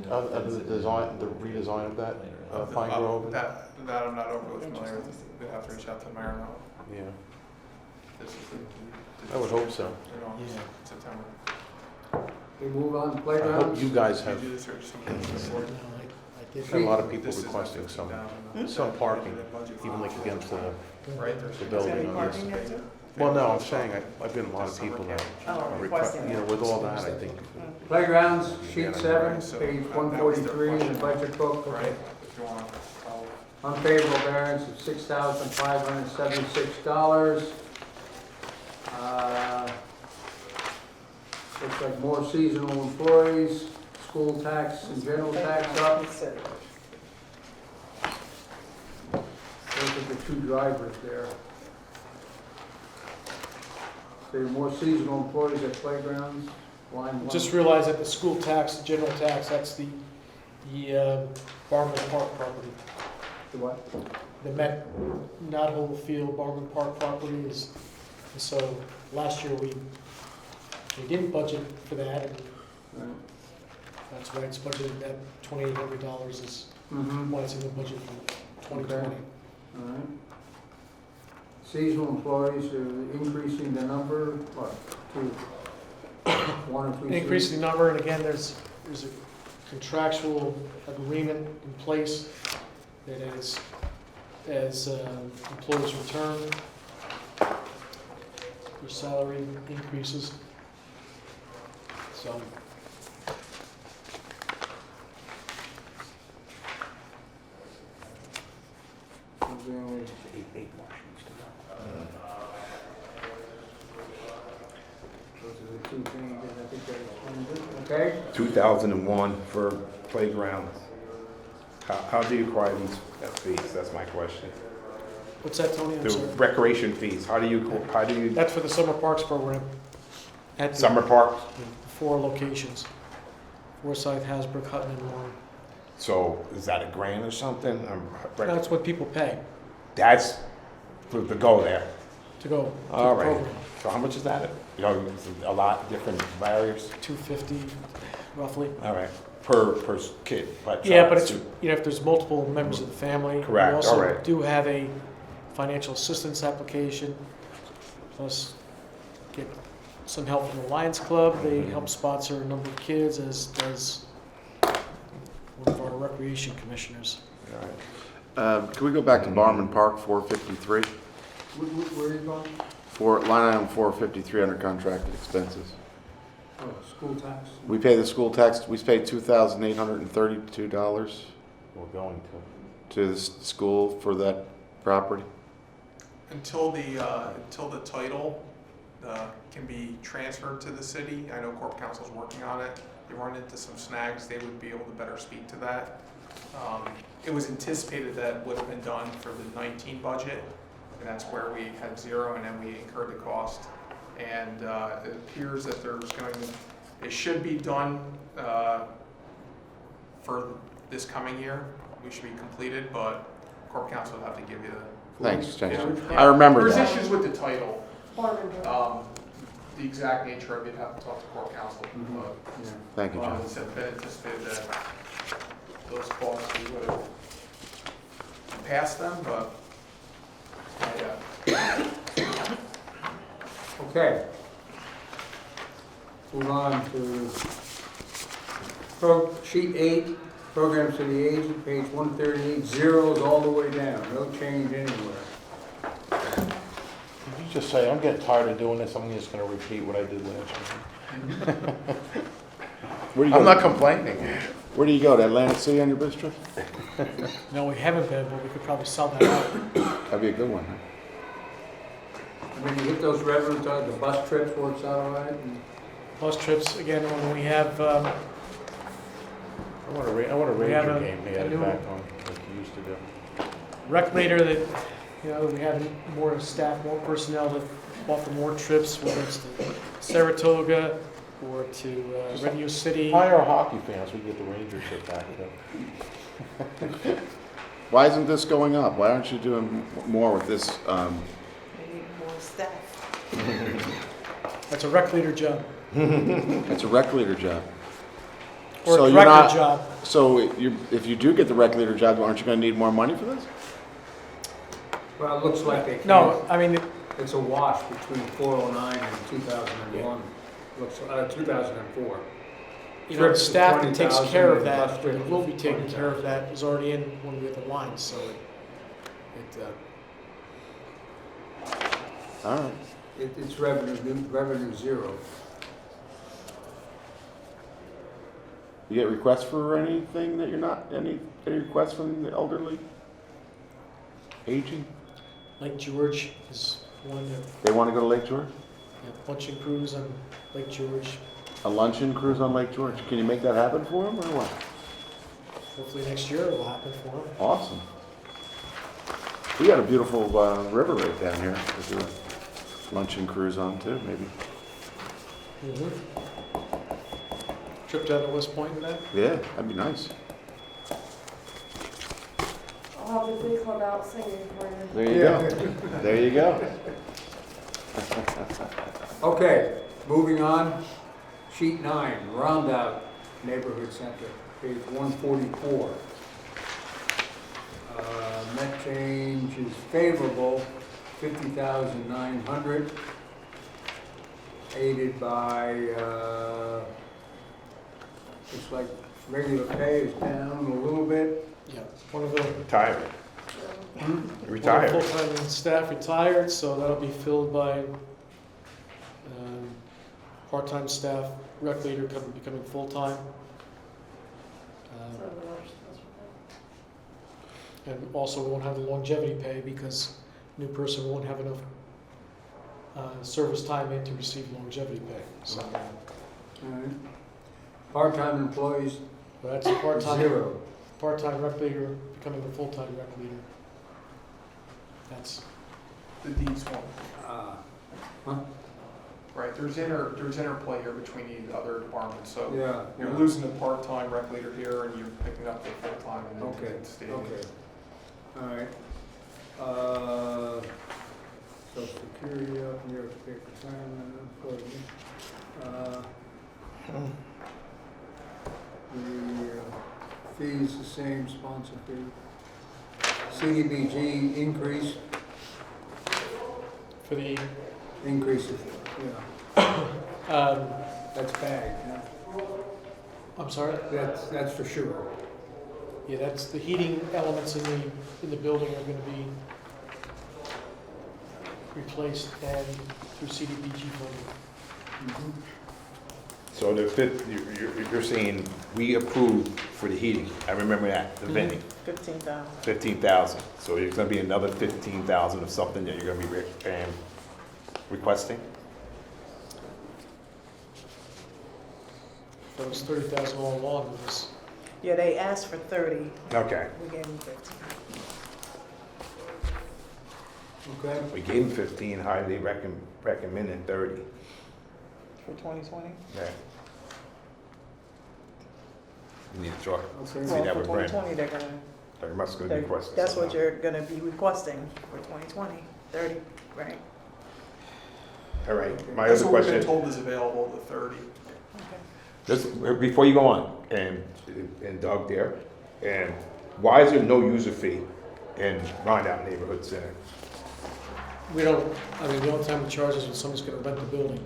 The design, the redesign of that, Pine Grove? That I'm not overly familiar with. We'd have to reach out to the mayor now. Yeah, This is I would hope so. Yeah. September. We move on to I hope playgrounds? you guys Did you have, do this or something? I did. had a lot of people This is requesting not some parking, even like against the Right, the building. Is there any on parking this. there too? Well, no, I'm saying, I've been a lot of people that Oh, are requesting you know, with all that, I think. Playgrounds, sheet 7, So page that was their 143 in the question. budget book. Right? If you want to follow. Unfavorable variance of $6,576. Looks like more seasonal employees, school tax and general tax up. Consider. Those are the two drivers there. There are more seasonal employees at playgrounds, line 1. Just realize that the school tax, the general tax, that's the Barman Park property. The what? The Met Knothole Field Barman Park property is, and so last year we didn't budget for that, and Right. that's why it's budgeted, that $2,800 is Mm-hmm. why it's in the budget for 2020. Okay. All right. Seasonal employees are increasing the number, what, to 1 or 2? Increase the number, and again, there's a contractual agreement in place that as employees return, their salary increases. So, Those are the 2 things that I think that explains it. Okay? 2001 for playgrounds. How do you acquire these fees? That's my question. what's that, Tony? I'm The sorry. recreation fees, how do you, That's for the summer parks program. At the summer parks? 4 locations. Forsyth, Hasbrook, Hutton, and Warren. So is that $1,000 or something? That's what people pay That's to go there. to go to All the right. program. So how much is that? You know, it's a lot different barriers. $250 roughly. All right, per kid. Yeah, but it's, if there's multiple members of the family. Correct, We also all right. do have a financial assistance application, plus get some help from the Lions Club. They help sponsor a number of kids, as does one of our recreation commissioners. All right. Can we go back to Barman Park, 453? Where are you going? For line item 453 under contracted expenses. Oh, school tax. We pay the school tax, we pay $2,832 We're going to the school for that property. Until the title can be transferred to the city, I know Corp Council's working on it. They run into some snags, they would be able to better speak to that. It was anticipated that would have been done for the 19 budget, and that's where we had 0, and then we incurred the cost. And it appears that it should be done for this coming year. We should be completed, but Corp Council will have to give you the. Thanks, James. Yeah. I remember There's that. issues with the title. Barman Park. The exact nature of it, have to talk to Corp Council. Yeah. Thank you, But John. it's been anticipated that those costs we would have passed them, but yeah. Okay. Move on to sheet 8, programs to the aged, page 138, zeros all the way down, no change anywhere. Did you just say, I'm getting tired of doing this, I'm just gonna repeat what I did last year? Where do you I'm go? not complaining. Where do you go? To Atlantic City on your bus trip? No, we haven't been, but we could probably sell that out. That'd be a good one. When you hit those revenues, the bus trips works out all right? And Bus trips, again, when we have, I want to We raise have your a- game, a add it new- back on like you used to do. rec leader that, we have more staff, more personnel that offer more trips, whether it's to Saratoga or to Radio City. Hire our hockey fans, we can get the Rangers shit back then. Why isn't this going up? Why aren't you doing more with this? We need more staff. That's a rec leader job, It's a rec leader job. or So a you're director not- job. So if you do get the rec leader job, aren't you going to need more money for this? Well, it looks like they can't. No, I mean, It's a wash between 409 and 2001. Looks, 2004. the Trips to staff that takes 20,000 care of and that, bus and trips will to be taking care of 20,000. that, is already in one of the other lines, so All right. It's revenue zero. You get requests for anything that you're not, any requests from the elderly? Aging? Lake George is one, They want to go to Lake George? luncheon cruise on Lake George. A luncheon cruise on Lake George? Can you make that happen for them or what? Hopefully next year it will happen for them. Awesome. We got a beautiful river right down here to do a luncheon cruise on too, maybe. Trip down to West Point and that? Yeah, that'd be nice. I'll have the big club out singing for you. There you go. There you go. Okay, moving on. Sheet 9, Roundout Neighborhood Center, page 144. Net change is favorable, 50,900, aided by, looks like regular pay is down a little bit. Yeah. One of the Retired. one Retired. of the full-time staff retired, so that'll be filled by part-time staff, rec leader becoming full-time. And also we won't have the longevity pay because new person won't have enough service time in to receive longevity pay. So All right. Part-time employees, that's a part-time zero. rec leader becoming a full-time rec leader. That's The D's one. Right, there's interplay here between the other departments, so Yeah. you're losing the part-time rec leader here and you're picking up the full-time and Okay, then staying. okay. All right. Social Security up, New York State retirement, unemployment. The fees the same, sponsor fee. CDBG increase, for the increases, yeah, um, that's bad, yeah. I'm sorry. That's for sure. Yeah, that's the heating elements in the building are going to be replaced and through CDBG funding. So the fifth, you're saying we approved for the heating. I remember that, the vending, 15,000. 15,000. So there's gonna be another 15,000 of something that you're gonna be requesting? That was 30,000 all along with this. Yeah, they asked for 30. Okay. We gave them 15. Okay. We gave them 15, highly recommended 30. For 2020? Yeah. We need to talk, Okay. see Well, that for with Brent. 2020, they're gonna, Very much gonna be requested. that's what somehow. you're gonna be requesting for 2020, 30, right? All right, my That's other what we've been question, told is available, the 30. Okay. just before you go on, and Doug there, and why is there no user fee in Rondout Neighborhood Center? We don't, I mean, the only time we charge is when somebody's going to rent the building.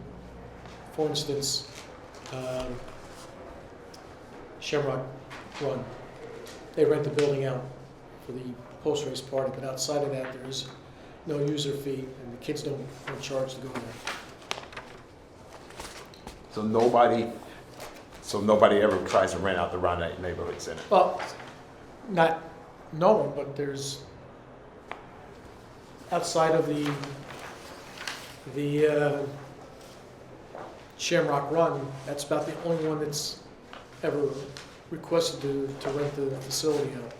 For instance, Shamrock Run, they rent the building out for the post-race party, but outside of that, there is no user fee, and the kids don't charge to go there. So nobody ever tries to rent out the Rondout Neighborhood Center? Well, not no one, but there's, outside of the Shamrock Run, that's about the only one that's ever requested to rent the facility out.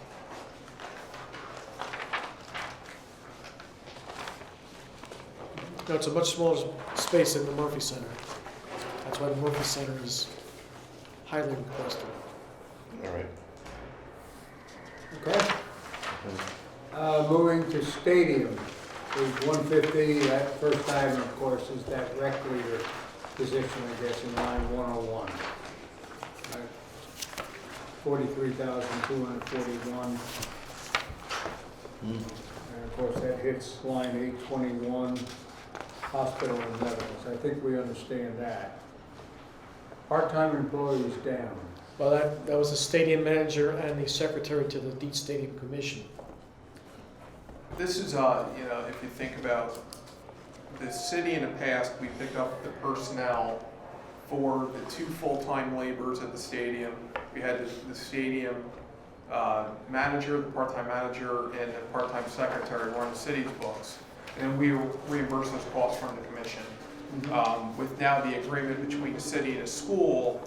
No, it's a much smaller space than the Murphy Center. That's why the Murphy Center is highly requested. All right. Okay. Moving to stadium, page 150, that first item, of course, is that rec leader position, I guess, in line 101. 43,241. And of course, that hits line 821, hospital and medicals. I think we understand that. Part-time employees down. Well, that was the stadium manager and the secretary to the Deet Stadium Commission. This is, if you think about the city in the past, we pick up the personnel for the 2 full-time laborers at the stadium. We had the stadium manager, the part-time manager, and the part-time secretary were on the city's books. And we reimburse those costs from the commission. With now the agreement between the city and the school,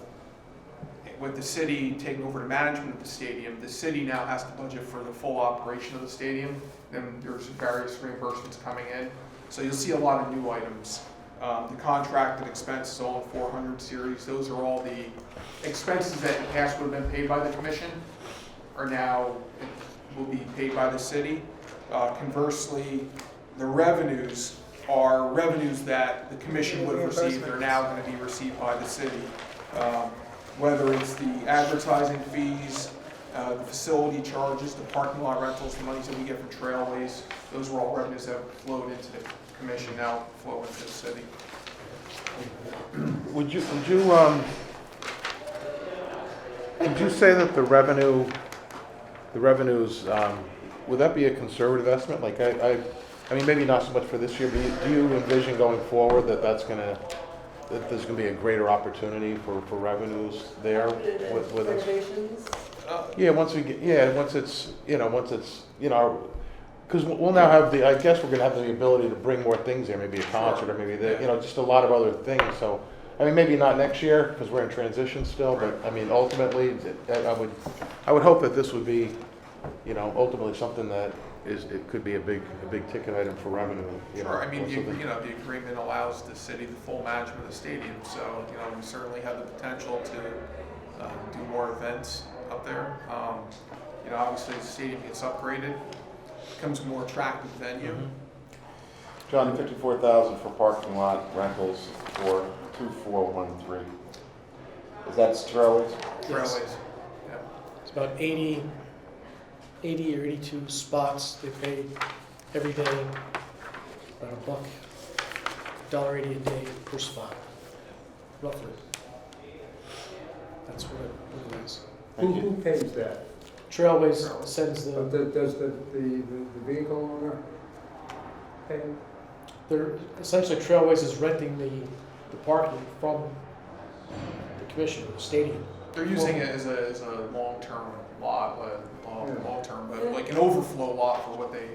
with the city taking over the management of the stadium, the city now has to budget for the full operation of the stadium. And there's various reimbursements coming in. So you'll see a lot of new items. The contracted expenses, all in 400 series, those are all the expenses that in the past would have been paid by the commission, are now, will be paid by the city. Conversely, the revenues are revenues that the commission would have received, are now going to be received by the city. Whether it's the advertising fees, the facility charges, the parking lot rentals, the monies that we get from trailways, those were all revenues that flowed into the commission, now flow into the city. Would you say that the revenues, would that be a conservative estimate? Like I mean, maybe not so much for this year, but do you envision going forward that there's gonna be a greater opportunity for revenues there with Renovations. once it's because we'll now have I guess we're gonna have the ability to bring more things there, maybe a concert or maybe just a lot of other things. So I mean, maybe not next year because we're in transition still, but I mean, ultimately, I would hope that this would be, ultimately something that it could be a big ticket item for revenue. Sure, I mean, the agreement allows the city the full management of the stadium, so, we certainly have the potential to do more events up there. Obviously, the stadium gets upgraded, becomes a more attractive venue. John, 54,000 for parking lot rentals for 2413. Is that trailways? Trailways, yeah. It's about 80 or 82 spots they pay every day, about $1.80 a day per spot, roughly. That's what it is. Who pays that? Trailways sends Does the vehicle owner pay? they're essentially Trailways is renting the parking from the commission, the stadium. They're using it as a long-term lot, long-term, but like an overflow lot for what they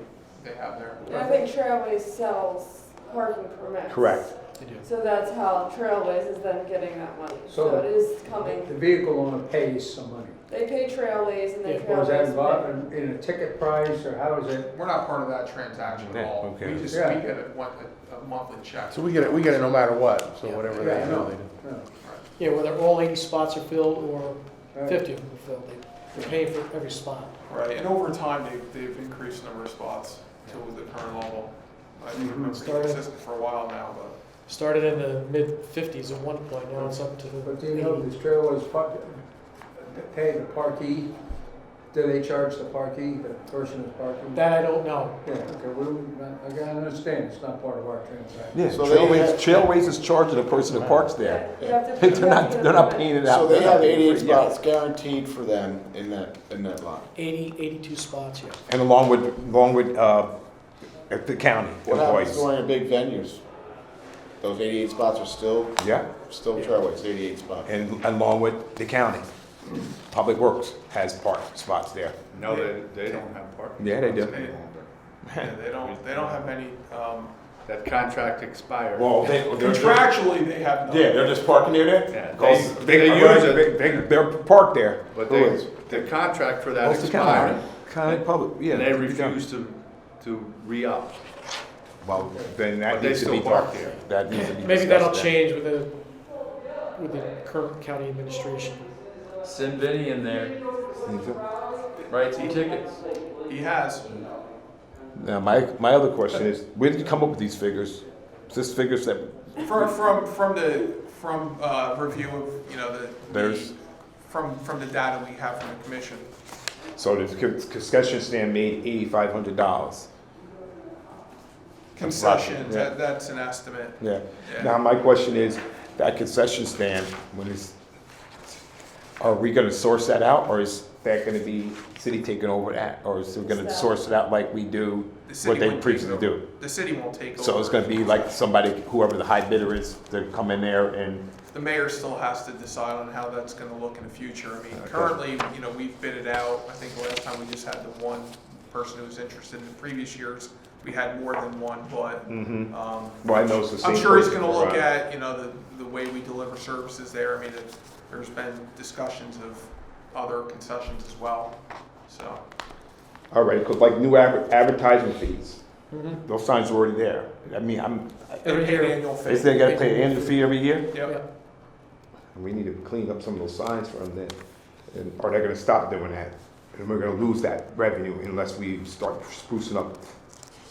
have there. And I think Trailways sells parking permits. Correct. They do. So that's how Trailways is then getting that money. So So it is coming, The vehicle owner pays some money. they pay Trailways and then Yeah. Or is that Trailways involved in a ticket price, or how is it? We're not part of that transaction at Yeah, all. okay. We just, Yeah. we get a monthly check. So we get it no matter what. So whatever Yeah, they I do, know. they do. No. Yeah, whether all 80 spots are filled or Right. 50 of them are filled, they're paying for every spot. Right, and over time, they've increased the number of spots to the current level. I think it's been pretty Started- consistent for a while now, but. Started in the mid-50s at one point, now it's up to the But do you know 80. this Trailways pay the parkee? Do they charge the parkee, the person who's parking? That I don't know. Yeah, okay, I can understand, it's not part of our transaction. Yeah, So they Trailways is charging the person that parks there. You have to- They're not paying it out. So they They're have not paying 88 for it, yeah. spots guaranteed for them in that lot. 82 spots, yeah. And along with the county What happens employees. during your big venues? Those 88 spots are still Yeah, Trailways, 88 spots. and along with the county. Public Works has park spots there. No, they don't have parking. Yeah, they do. Yeah, they don't have any, That contract expired. Well, contractually, they have no. yeah, they're just parking there then? Yeah, Because they use it. They're parked there. But Who is? the contract for that Most of the expired, county public, yeah. and they refused to re-up. Well, then that But they needs to be still park talked. there. That needs to be Maybe that'll discussed then. change with the current county administration. Send Vinny in there, write some tickets. He has. Now, my other question is, where did you come up with these figures? Is this figures that, From review of, There's- from the data we have from the commission. so the concession stand made $8,500? Concessions, Yeah. that's an estimate. Yeah. Yeah. Now, my question is, that concession stand, when it's, are we gonna source that out, or is that gonna be city taking over that? Or is it gonna source it out like we do, The what city they won't take previously over. do? The city won't take over. So it's gonna be like somebody, whoever the high bidder is, to come in there and, The mayor still has to decide on how that's gonna look in the future. I mean, Okay. currently, you know, we've bid it out. I think the last time we just had the one person who was interested. In the previous years, we had more than one, but, well, I know it's the same. I'm sure he's person gonna look around. at, you know, the way we deliver services there. I mean, there's been discussions of other concessions as well, so. All right, because like new advertising fees, those signs are already there. I mean, They pay an annual fee. is they gotta pay an annual fee every year? Yep. We need to clean up some of those signs for them then. And are they gonna stop doing that? And we're gonna lose that revenue unless we start sprucing up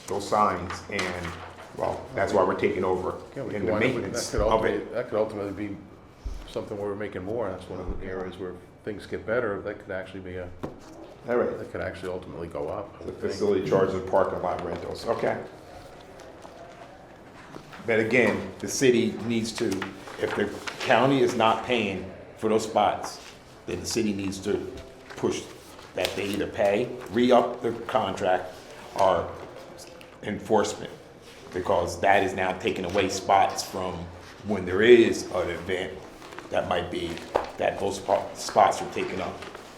those signs. And, well, that's why we're taking over Yeah, we in could the wind up with- maintenance that could of ultimately- it. That could ultimately be something where we're making more. That's one of the areas where things get better. That could actually be All right, that could actually ultimately go up. I the would think. facility charges and parking lot rentals, okay. But again, the city needs to, if the county is not paying for those spots, then the city needs to push that they either pay, re-up the contract, or enforcement. Because that is now taking away spots from when there is an event that might be, that those spots are taken up.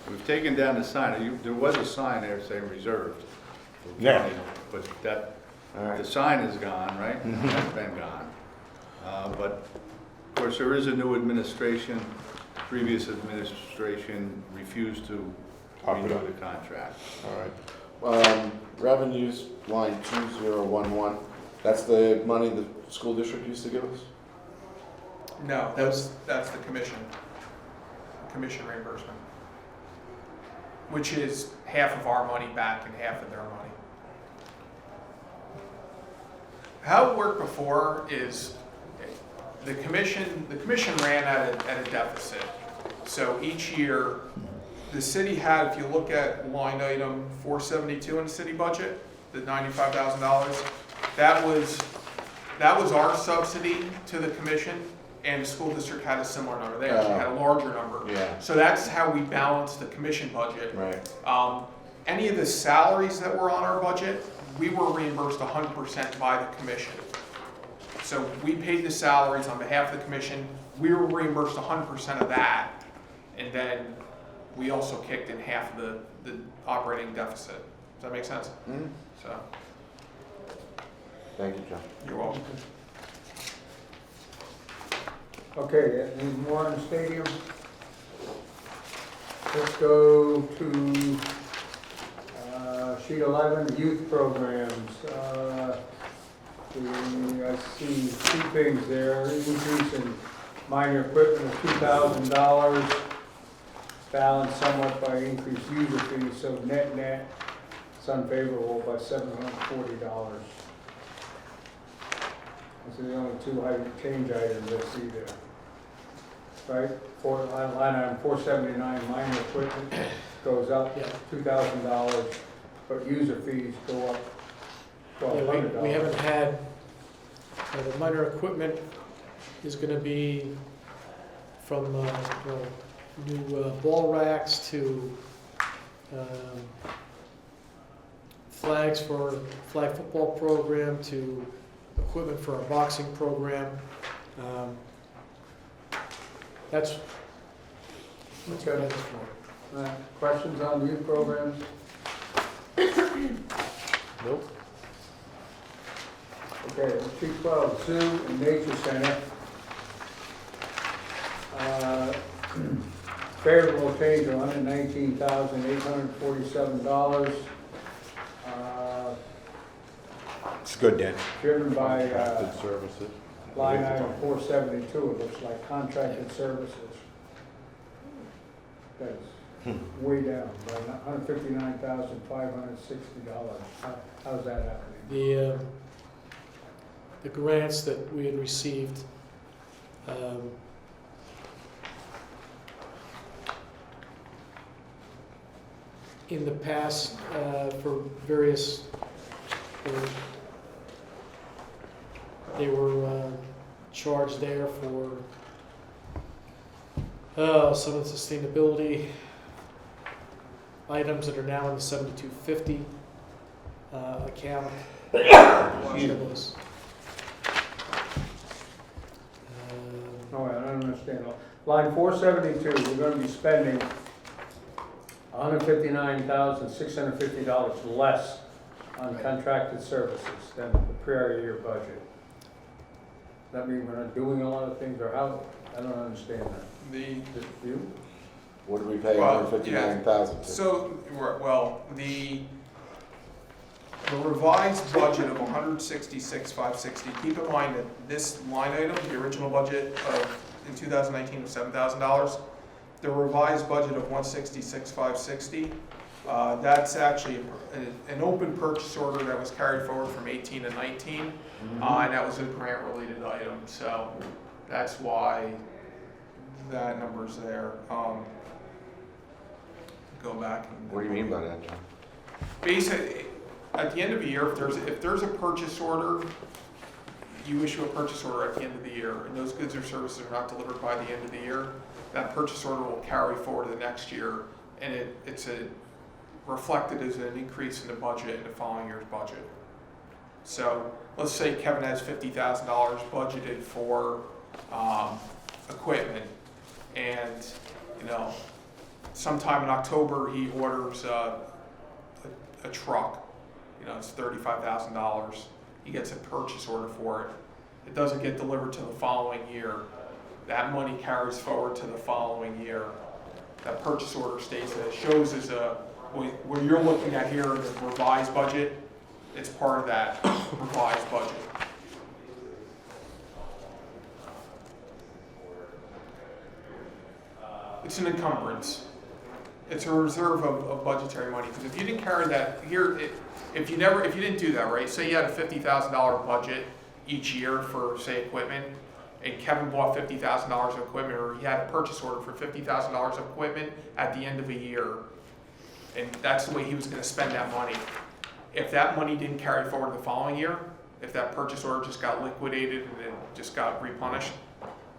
We've taken down the sign. There was a sign there saying reserved. for Yeah. county, But that, All right. the sign is gone, right? That's been gone. But of course, there is a new administration. Previous administration refused to Top it renew up. the contract. All right. Revenues, line 2011, that's the money the school district used to give us? No, that's the commission reimbursement, which is half of our money back and half of their money. How it worked before is the commission ran at a deficit. So each year, the city had, if you look at line item 472 in the city budget, the $95,000, that was our subsidy to the commission, and the school district had a similar number. They actually had a larger number. Yeah. So that's how we balanced the commission budget. Right. Any of the salaries that were on our budget, we were reimbursed 100% by the commission. So we paid the salaries on behalf of the commission, we were reimbursed 100% of that, and then we also kicked in half of the operating deficit. Does that make sense? Mhm. So, Thank you, John. you're welcome. Okay, any more on the stadium? Let's go to sheet 11, youth programs. I see two things there, increase in minor equipment of $2,000, balanced somewhat by increased user fees, so net, it's unfavorable by $740. Those are the only two change items I see there. Right, line item 479, minor equipment goes up Yeah. $2,000, but user fees go up Yeah, $1,200. we haven't had, the minor equipment is gonna be from, new ball racks to, flags for flag football program to equipment for our boxing program. That's what Okay. that's for. Questions on youth programs? Nope. Okay, sheet 12, Zoo and Nature Center. Favorable change of $119,847. It's good then. Driven by Contracted services. line item 472, it looks like contracted services. That's way down by $159,560. How's that happening? The grants that we had received, in the past, for various, they were charged there for Some of the sustainability items that are now in the 7250 account. Those. Oh, I don't understand. Line 472, we're gonna be spending $159,650 less on contracted services than the prior year budget. Does that mean we're not doing a lot of things, or how? I don't understand that. Just you? What did we pay Well, $159,000 to? So, well, the revised budget of 166,560, keep in mind that this line item, the original budget in 2019 was $7,000. The revised budget of 166,560, that's actually an open purchase order that was carried forward from 18 to 19, and that was a grant-related item, so that's why that number's there. Go back and. What do you mean by that, John? Basically, at the end of the year, if there's a purchase order, you issue a purchase order at the end of the year, and those goods or services are not delivered by the end of the year, that purchase order will carry forward to the next year, and it's reflected as an increase in the budget in the following year's budget. So let's say Kevin has $50,000 budgeted for equipment, and sometime in October he orders a truck. It's $35,000. He gets a purchase order for it. It doesn't get delivered to the following year. That money carries forward to the following year. That purchase order stays there. It shows as what you're looking at here, the revised budget, it's part of that revised budget. It's an encumbrance. It's a reserve of budgetary money, because if you didn't carry that here, if you didn't do that, right? Say you had a $50,000 budget each year for, say, equipment, and Kevin bought $50,000 of equipment, or he had a purchase order for $50,000 of equipment at the end of a year, and that's the way he was going to spend that money. If that money didn't carry forward the following year, if that purchase order just got liquidated and then just got replenished,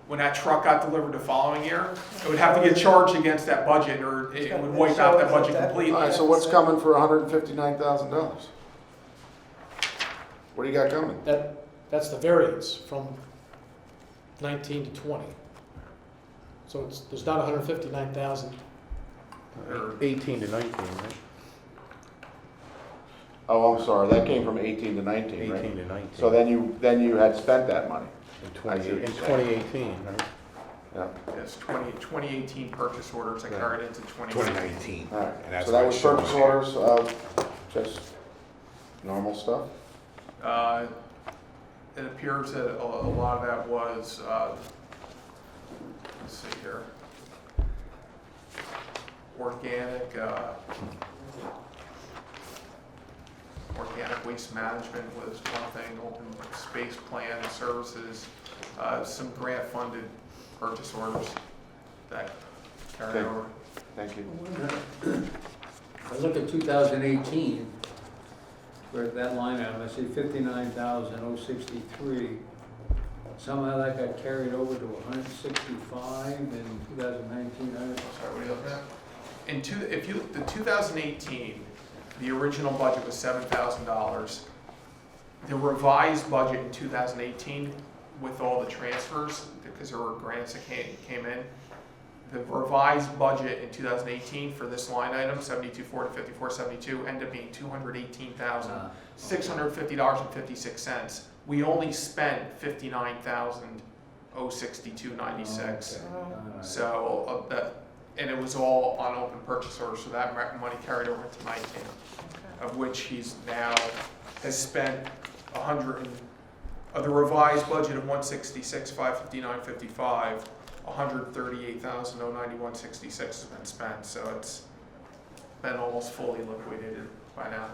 when that truck got delivered the following year, it would have to get charged against that budget, or it would wipe out that budget completely. All right, so what's coming for $159,000? What do you got coming? That's the variance from 19 to 20. So there's not 159,000. 18 to 19, right? Oh, I'm sorry, that came from 18 to 19, 18 right? to 19. So then you had spent that money. In 2018, right? Yeah. Yes, 2018 purchase orders that carried into 2019. 2019. All right, And that's so that what was it shows purchase here. orders of just normal stuff? It appears that a lot of that was, let's see here, organic waste management was one thing, open space plan services, some grant funded purchase orders that carried Okay. over. Thank you. I look at 2018, where that line item, I see 59,063. Somehow that got carried over to 165 in 2019. Sorry, what are you looking at? If you look, the 2018, the original budget was $7,000. The revised budget in 2018, with all the transfers, because there were grants that came in, the revised budget in 2018 for this line item, 72,400 to 54,72, ended up being $218,650.56. We only spent $59,062.96. So and it was all on open purchase orders, so that money carried over into 19, of which he's now has spent of the revised budget of 166,559.55. 138,091.66 has been spent, so it's been almost fully liquidated by now.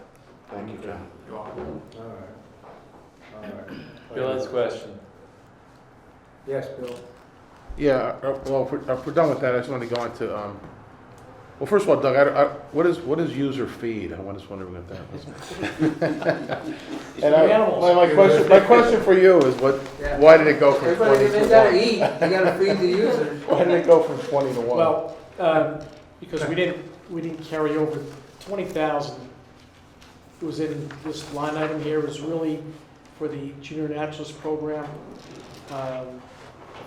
Thank you, John. You're welcome. All right. Bill has a question. Yes, Bill. Yeah, well, if we're done with that, I just want to go into Well, first of all, Doug, what is user feed? I was wondering what that was. And my question for you is Yeah. why did it go from 20 Everybody, to they gotta 1? eat, they gotta feed the users. Why did it go from 20 to 1? Well, because we didn't carry over 20,000. It was in this line item here, was really for the junior naturalist program,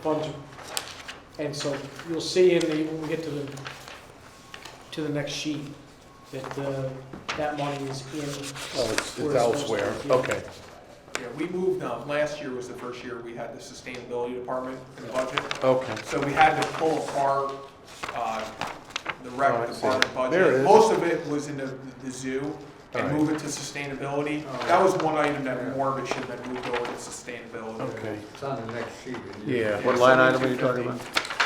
funds. And so you'll see when we get to the next sheet, that money is in. Oh, it's where elsewhere. supposed to be. Okay. Yeah, we moved, last year was the first year we had the sustainability department in the budget. Okay. So we had to pull apart, the rec Oh, I see. department There it budget. is. Most of it was in the zoo, and All right. move it to sustainability. Oh. That was one item that more of it should have been moved over to sustainability. Okay. It's on the next sheet. Yeah. What line item are you talking about?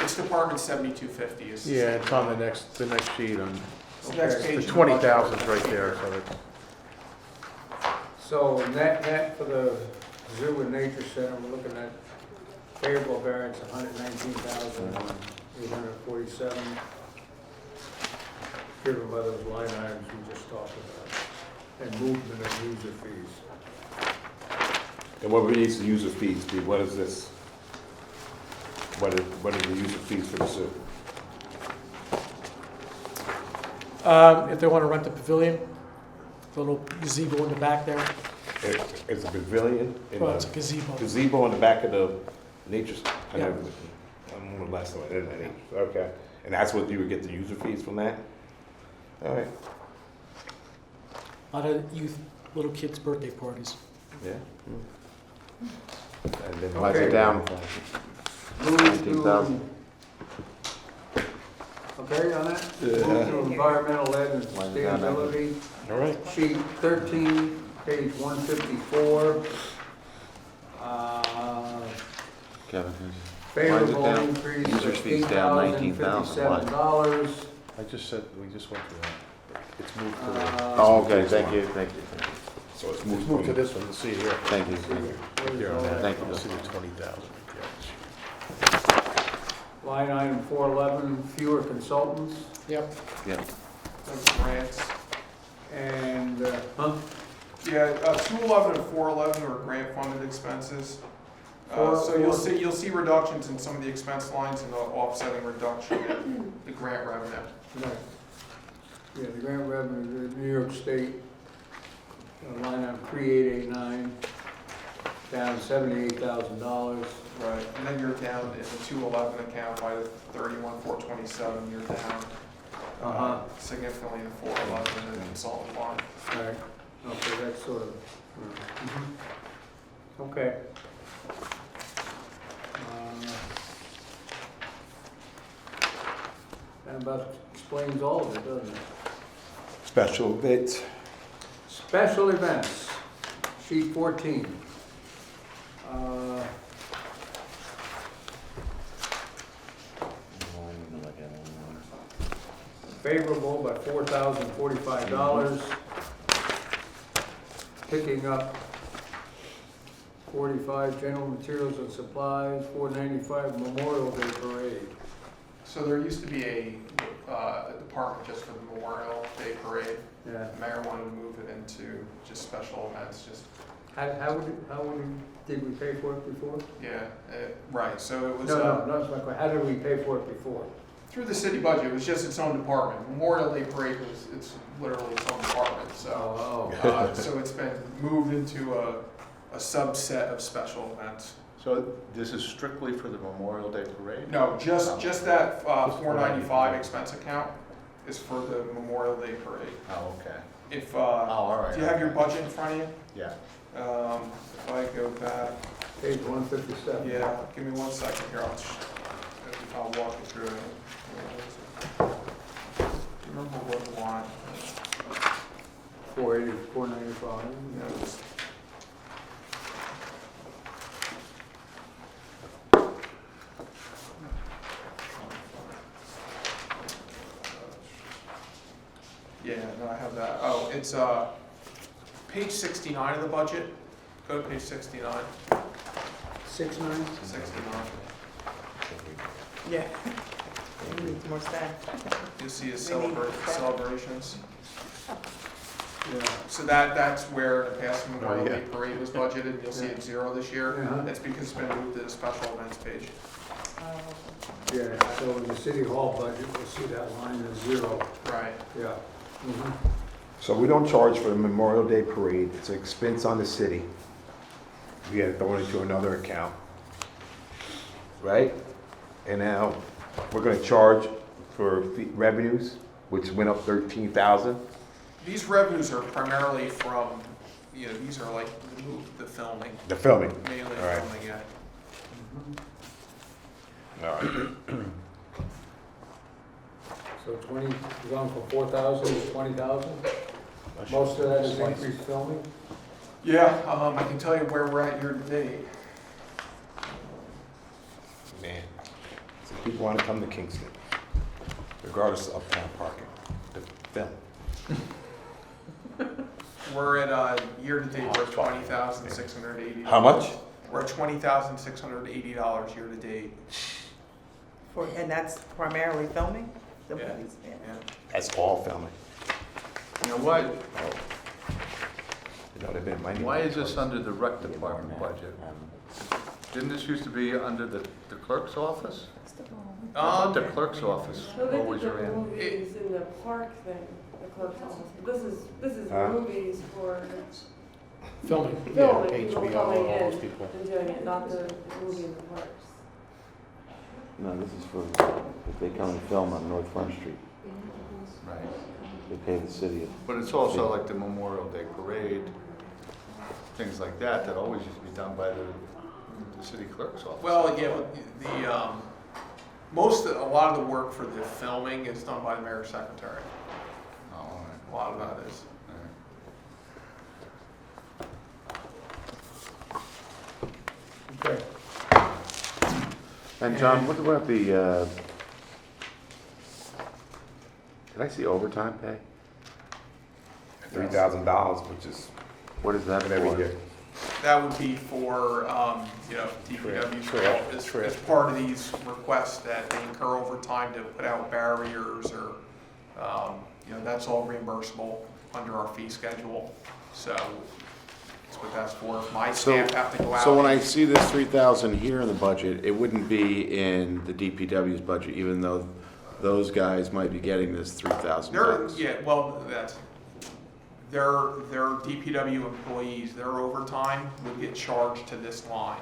It's Department 7250 is. Yeah, it's on the next sheet on It's the next page. the in 20,000 is budget. right there. So it's, So net for the Zoo and Nature Center, we're looking at favorable variance, 119,847, driven by those line items we just talked about, and movement of user fees. And what were these user fees be? What is this? What are the user fees for the zoo? If they want to rent the pavilion, the little gazebo in the back there. It's a pavilion and Well, it's a a gazebo. gazebo in the back of the nature. Yeah. I'm more or less on it. Okay. And that's what you would get the user fees from that? All right. A lot of little kids' birthday parties. Yeah. And then Write it down. Move to, 19,000. okay on that? Yeah. Move to environmental ed and Write it down, sustainability, all right. sheet 13, page 154. Kevin, Favorable down. increase User of fees down 19,000. Why? $8,057. I just said, we just went through that. It's moved to Oh, okay, thank you, thank you. So it's it's moved moved to from, this one, to see it here. Thank you, thank you. Right here on that. Thank you. I'll see the 20,000. Line item 411, fewer consultants, Yep. Yeah. Those grants. and, Yeah, 211 and 411 are grant funded expenses. So you'll see reductions in some of the expense lines and the offsetting reduction in the grant revenue. right. Yeah, the grant revenue, the New York State, line item 3889, down $78,000. Right, and then you're down in the 211 account by the 31,427, you're down significantly in the 411 in the consultant line. Right, okay, that's sort of, okay. That about explains all of it, doesn't it? special events. Special events, sheet 14. Favorable by $4,045. Picking up 45 general materials and supplies, 495 Memorial Day Parade. So there used to be a department just for the Memorial Day Parade. Yeah. The mayor wanted to move it into just special events, just, Did we pay for it before? yeah, right, so it was. No, that's my question. How did we pay for it before? Through the city budget, it was just its own department. Memorial Day Parade it's literally its own department, so. So it's been moved into a subset of special events. So this is strictly for the Memorial Day Parade? No, just that 495 expense account is for the Memorial Day Parade. Oh, okay. If, all right. do you have your budget in front of you? Yeah. If I go back, Page 157. yeah, give me 1 second here, I'll walk you through it. Remember what line? 480, 495. No, just- Yeah, no, I have that. Oh, it's page 69 of the budget. Go to page 69. 69? 69. Yeah. We need more staff. You'll see his We need celebrations. Yeah. So that's where the past Memorial yeah. Day parade was budgeted. You'll see it's 0 this year. Uh-huh. That's because it's been moved to the special events page. Yeah, so in the city hall budget, we'll see that line as 0. Right. Yeah. Mhm. So we don't charge for the Memorial Day parade, it's an expense on the city. We had to throw it into another account. Right? And now, we're gonna charge for revenues, which went up 13,000. These revenues are primarily from, these are like the filming, The filming. mainly All right. filming, yeah. All right. So 20, you're going from 4,000 to 20,000? Most of that is increased filming? Yeah, I can tell you where we're at year to date. Man, so people wanna come to Kingston, regardless of uptown parking, to film. We're at, year to date, we're at $20,680. How much? We're at $20,680 year to date. And that's primarily filming? The Yeah. movies, yeah. Yeah. That's all filming. You know what? You know, they've been mighty. Why is this under the rec department budget? Didn't this used to be under the clerk's office? I thought the clerk's office So they always did the ran. movies in the park thing, the clerk's office. But this is Huh? movies for Filming, yeah, filming, people HBO, coming all those in people. and doing it, not the movie in the parks. No, this is for, if they come and film on North Front Street, Right. they pay the city. But it's also like the Memorial Day parade, things like that, that always used to be done by the city clerk's office. Well, yeah, but a lot of the work for the filming is done by the mayor's secretary. Oh, all right. A lot of that is. All right. Okay. And John, what about the, did I see overtime pay? $3,000, which is What is that every for? year. That would be for, DPW's, as part of these requests that they incur overtime to put out barriers or, that's all reimbursable under our fee schedule. So that's what that's for. If my staff have to go out. So when I see this 3,000 here in the budget, it wouldn't be in the DPW's budget, even though those guys might be getting this 3,000 bucks. They're DPW employees, their overtime would get charged to this line.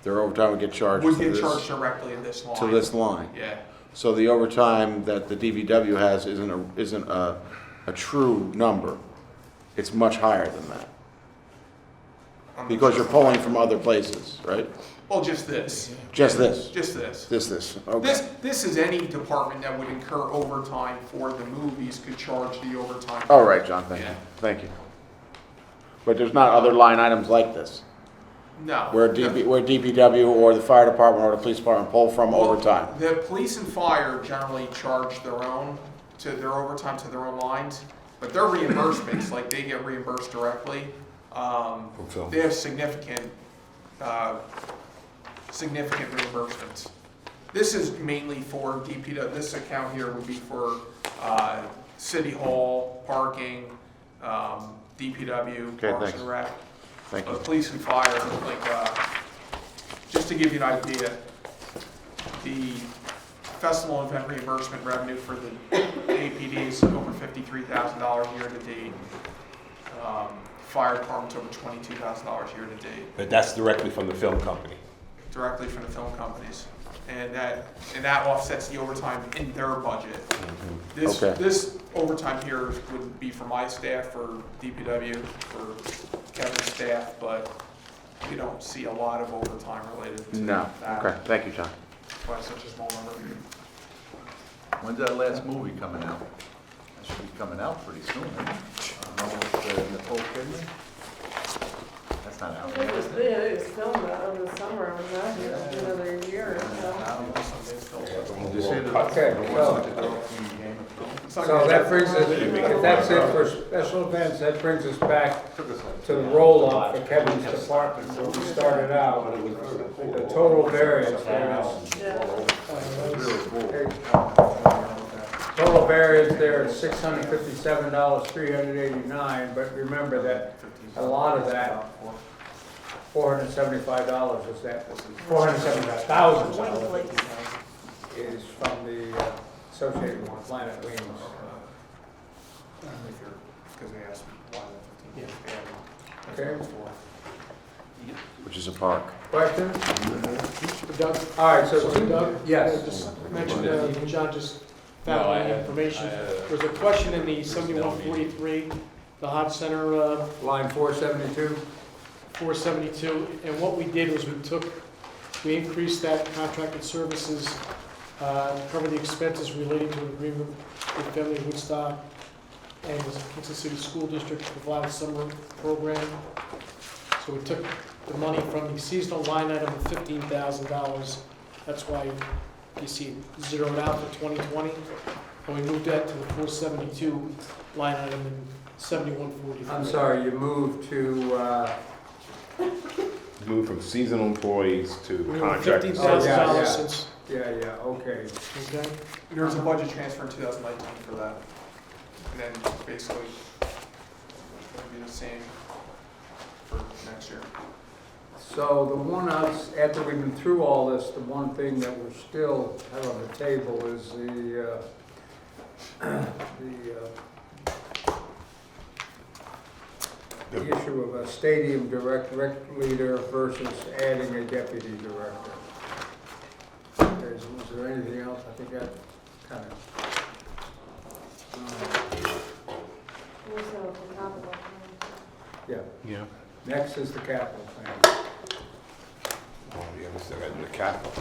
Their overtime would get charged Would to get this, charged directly to this line. to this line. Yeah. So the overtime that the DPW has isn't a true number. It's much higher than that. Because you're pulling from other places, right? Well, just this. Just this. Just this. This. Okay. This is any department that would incur overtime for the movies could charge the overtime. All right, John, thank you. Yeah. Thank you. But there's not other line items like this, No. where DPW or the fire department or the police department pull from Well, overtime? The police and fire generally charge their overtime to their own lines, but their reimbursements, like they get reimbursed directly, film. they have significant reimbursements. This is mainly for DPW, this account here would be for, city hall, parking, DPW, Okay, Parks thanks. and Rec. Thank you. Police and fire, just to give you an idea, the festival event reimbursement revenue for the APD is over $53,000 year to date. Fire department's over $22,000 year to date, But that's directly from the film company. directly from the film companies. And that offsets the overtime in their budget. Okay. This overtime here would be for my staff, for DPW, for Kevin's staff, but you don't see a lot of overtime related to No, that. okay, thank you, John. That's why it's such a small number. When's that last movie coming out? That should be coming out pretty soon, isn't it? Nicole Kidman? That's not out yet, is it? They just filmed that over the summer, I was out here another year or so. Did you say that? Okay, so that brings us, if that's it for special events, that brings us back to the roll-up for Kevin's department, where we started out. The total variance there is Yeah. Really cool. total variance there is $657, $389, but remember that a lot of that, $475 is that, $475,000 is from the associated with Planet Wings. Because they asked me why the 15th. Okay. Which is a park. Question? Doug? All right, so, Doug? yes. Just mentioned, John just found the information. There's a question in the 7143, the hot center, Line 472. 472, and what we did was we increased that contracted services, to cover the expenses related to an agreement with Family Woodstock and the Kansas City School District to provide a summer program. So we took the money from the seasonal line item of $15,000. That's why you see it zeroed out for 2020. And we moved that to the 472 line item in 7143. I'm sorry, you moved to, Move from seasonal employees to We were contractors. $15,000 yeah. since, yeah, okay. okay? There was a budget transfer in 2019 for that. And then basically, it'll be the same for next year. So the one else, after we've been through all this, the one thing that we're still have on the table is the issue of a stadium rec leader versus adding a deputy director. Was there anything else? I think that kind of. Also, the capital. Yeah. Yeah. Next is the capital plan. Oh, yeah, we still got to do the capital.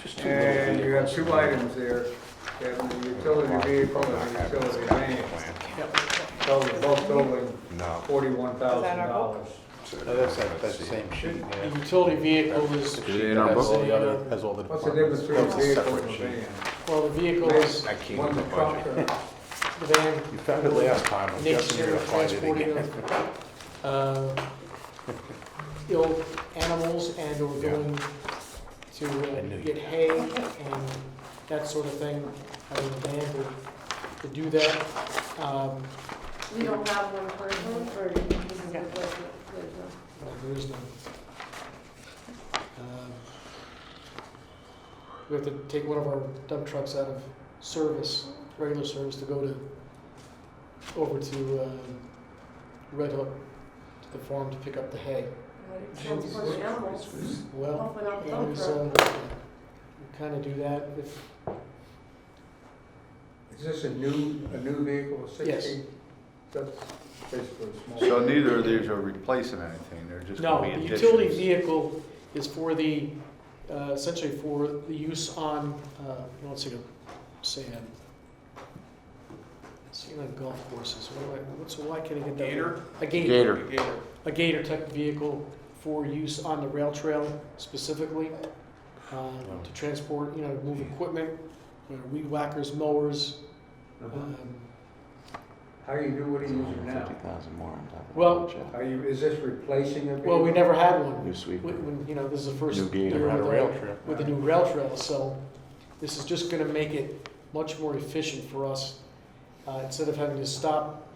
Just two. And you have two items there, that the utility vehicle and the utility van. Both totaling No. $41,000. That's that same sheet, The yeah. utility vehicle is, Is it in our book? Has all the What's the difference between a That's a vehicle separate and a sheet. van? well, the vehicle is, I can't One's do a the truck, budget. the van, You found it last time, I'm Nick's guessing here you're gonna find it transporting again. ill animals and or Yeah. going to get hay and that sort of thing, having a van to do that. You don't have one person, or this is a replacement? There is none. We have to take one of our dump trucks out of service, regular service, to go over to Red Hook, to the farm to pick up the hay. Transport the animals, Well, hopefully not the yeah, dump we kind of do that if, Is this a new vehicle, 60? Yes. That's basically a small. So neither of these are replacing anything, they're just no, going to the be utility additions. vehicle is for the, essentially for the use on, let's see, on golf courses. Why can't I get that? Gator? A gator. Gator. A gator type vehicle for use on the rail trail specifically, to transport, move equipment, weed whackers, mowers. How do you do what are you using now? 50,000 more on top of Well- Is this replacing a vehicle? Well, we never had one. New sweeper. This is the first New gator. year Had a with rail the- trip. with the new rail trail, so this is just gonna make it much more efficient for us. Instead of having to stop,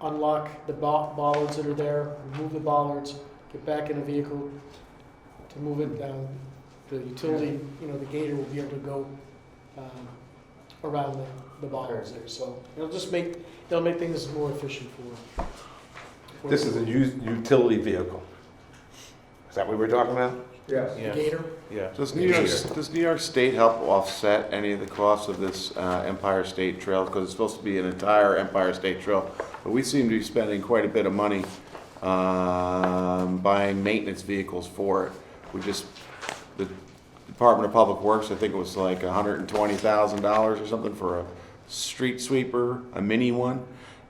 unlock the bollards that are there, remove the bollards, get back in a vehicle to move it down. The utility, the gator will be able to go around the bollards there, so it'll make things more efficient for. This is a utility vehicle. Is that what we're talking about? Yes. The gator. Yeah. Does New York State help offset any of the costs of this Empire State Trail? Because it's supposed to be an entire Empire State Trail. But we seem to be spending quite a bit of money buying maintenance vehicles for it. The Department of Public Works, I think it was like $120,000 or something for a street sweeper, a mini one.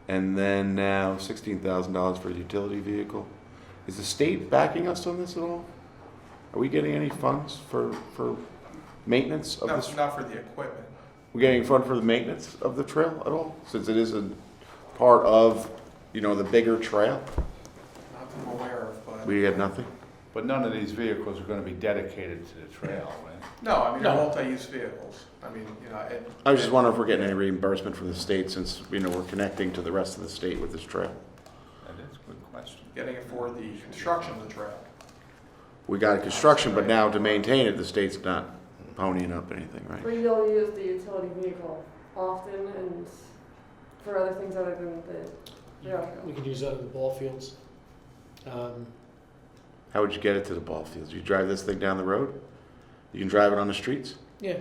And then now $16,000 for a utility vehicle. Is the state backing us on this at all? Are we getting any funds for maintenance of this? Not for the equipment. We getting a fund for the maintenance of the trail at all? Since it is a part of, the bigger trail? Not that I'm aware of, but. We have nothing? But none of these vehicles are gonna be dedicated to the trail, right? No, I mean, they're No. multi-use vehicles. I mean, you know, and. I was just wondering if we're getting any reimbursement from the state since, you know, we're connecting to the rest of the state with this trail. That is a good question. Getting it for the construction of the trail. We got construction, but now to maintain it, the state's not ponying up anything, right? But you'll use the utility vehicle often and for other things other than the rail We trail. could use that in the ball fields. How would you get it to the ball fields? You drive this thing down the road? You can drive it on the streets? Yeah,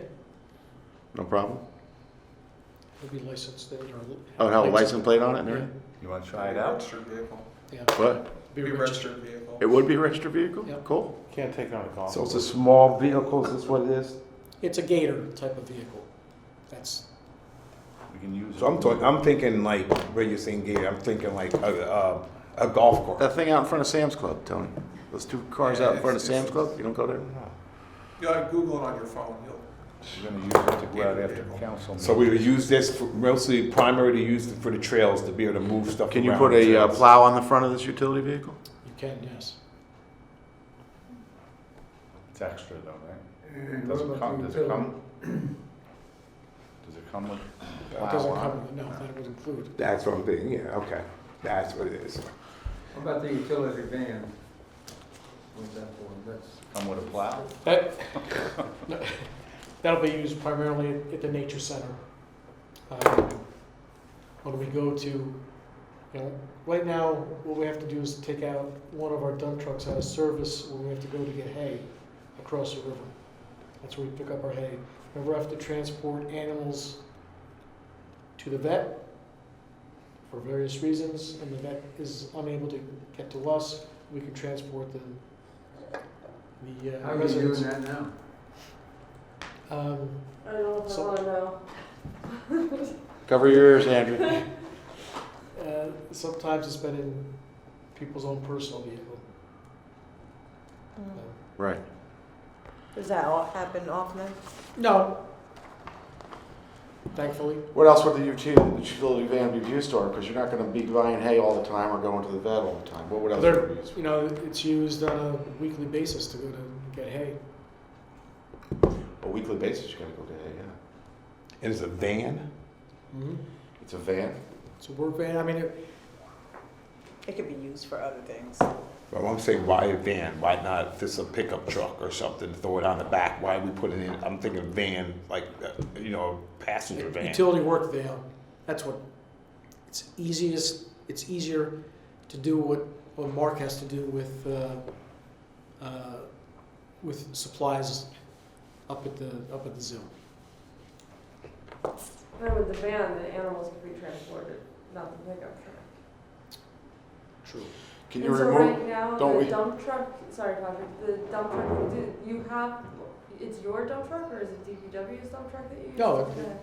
No problem? it'll be licensed there. Oh, it have a license plate on it and everything? You wanna try it out? Registered vehicle. Yeah, What? be Be a registered. registered vehicle. It would be a registered vehicle? Yep. Cool. Can't take it on a golf. So it's a small vehicle, is this what it is? It's a gator type of vehicle. That's, We can use it. So I'm thinking like, where you're saying gator, I'm thinking like a golf cart. That thing out in front of Sam's Club, Tony. Those two cars Yeah, out in front of it's- Sam's Club, you don't go there? You gotta Google it on your phone. We're gonna use it to go out after council. So we would use this for, mostly primary to use for the trails, to be able to move stuff around. Can you put the a trails. plow on the front of this utility vehicle? you can, yes. It's extra though, right? And Does what it about come, the does it utility? come? Does it come with? It plow doesn't on come, no, that would include. That's what I'm thinking, yeah, okay. That's what it is. What about the utility van? What's that for? That's, Come with a plow? That, no, that'll be used primarily at the nature center. When we go to, you know, right now, what we have to do is take out one of our dump trucks out of service when we have to go to get hay across the river. That's where we pick up our hay. Whenever we have to transport animals to the vet for various reasons, and the vet is unable to get to us, we can transport the how are you residents. doing that now? I don't know if I So- wanna know. Cover your ears, Andrew. Sometimes it's been in people's own personal vehicle. Right. Does that all happen often? No. Thankfully. What else would the utility van be used for? Because you're not gonna be buying hay all the time or going to the vet all the time. What would else would it be used for? You know, it's used on a weekly basis to go to get hay. A weekly basis, you gotta go to hay, yeah. And it's a van? It's a van? It's a work van. I mean, It could be used for other things. Well, I'm saying, why a van? Why not just a pickup truck or something, throw it on the back? Why are we putting in, I'm thinking van, like, you know, passenger van. utility work van. That's what, it's easier to do what Mark has to do with supplies up at the zoo. And with the van, the animals can be transported, not the pickup truck. True. Can you And so remove, right now, don't the we- dump truck, sorry Patrick, the dump truck, you have, it's your dump truck or is it DPW's dump truck that you use? No, Okay.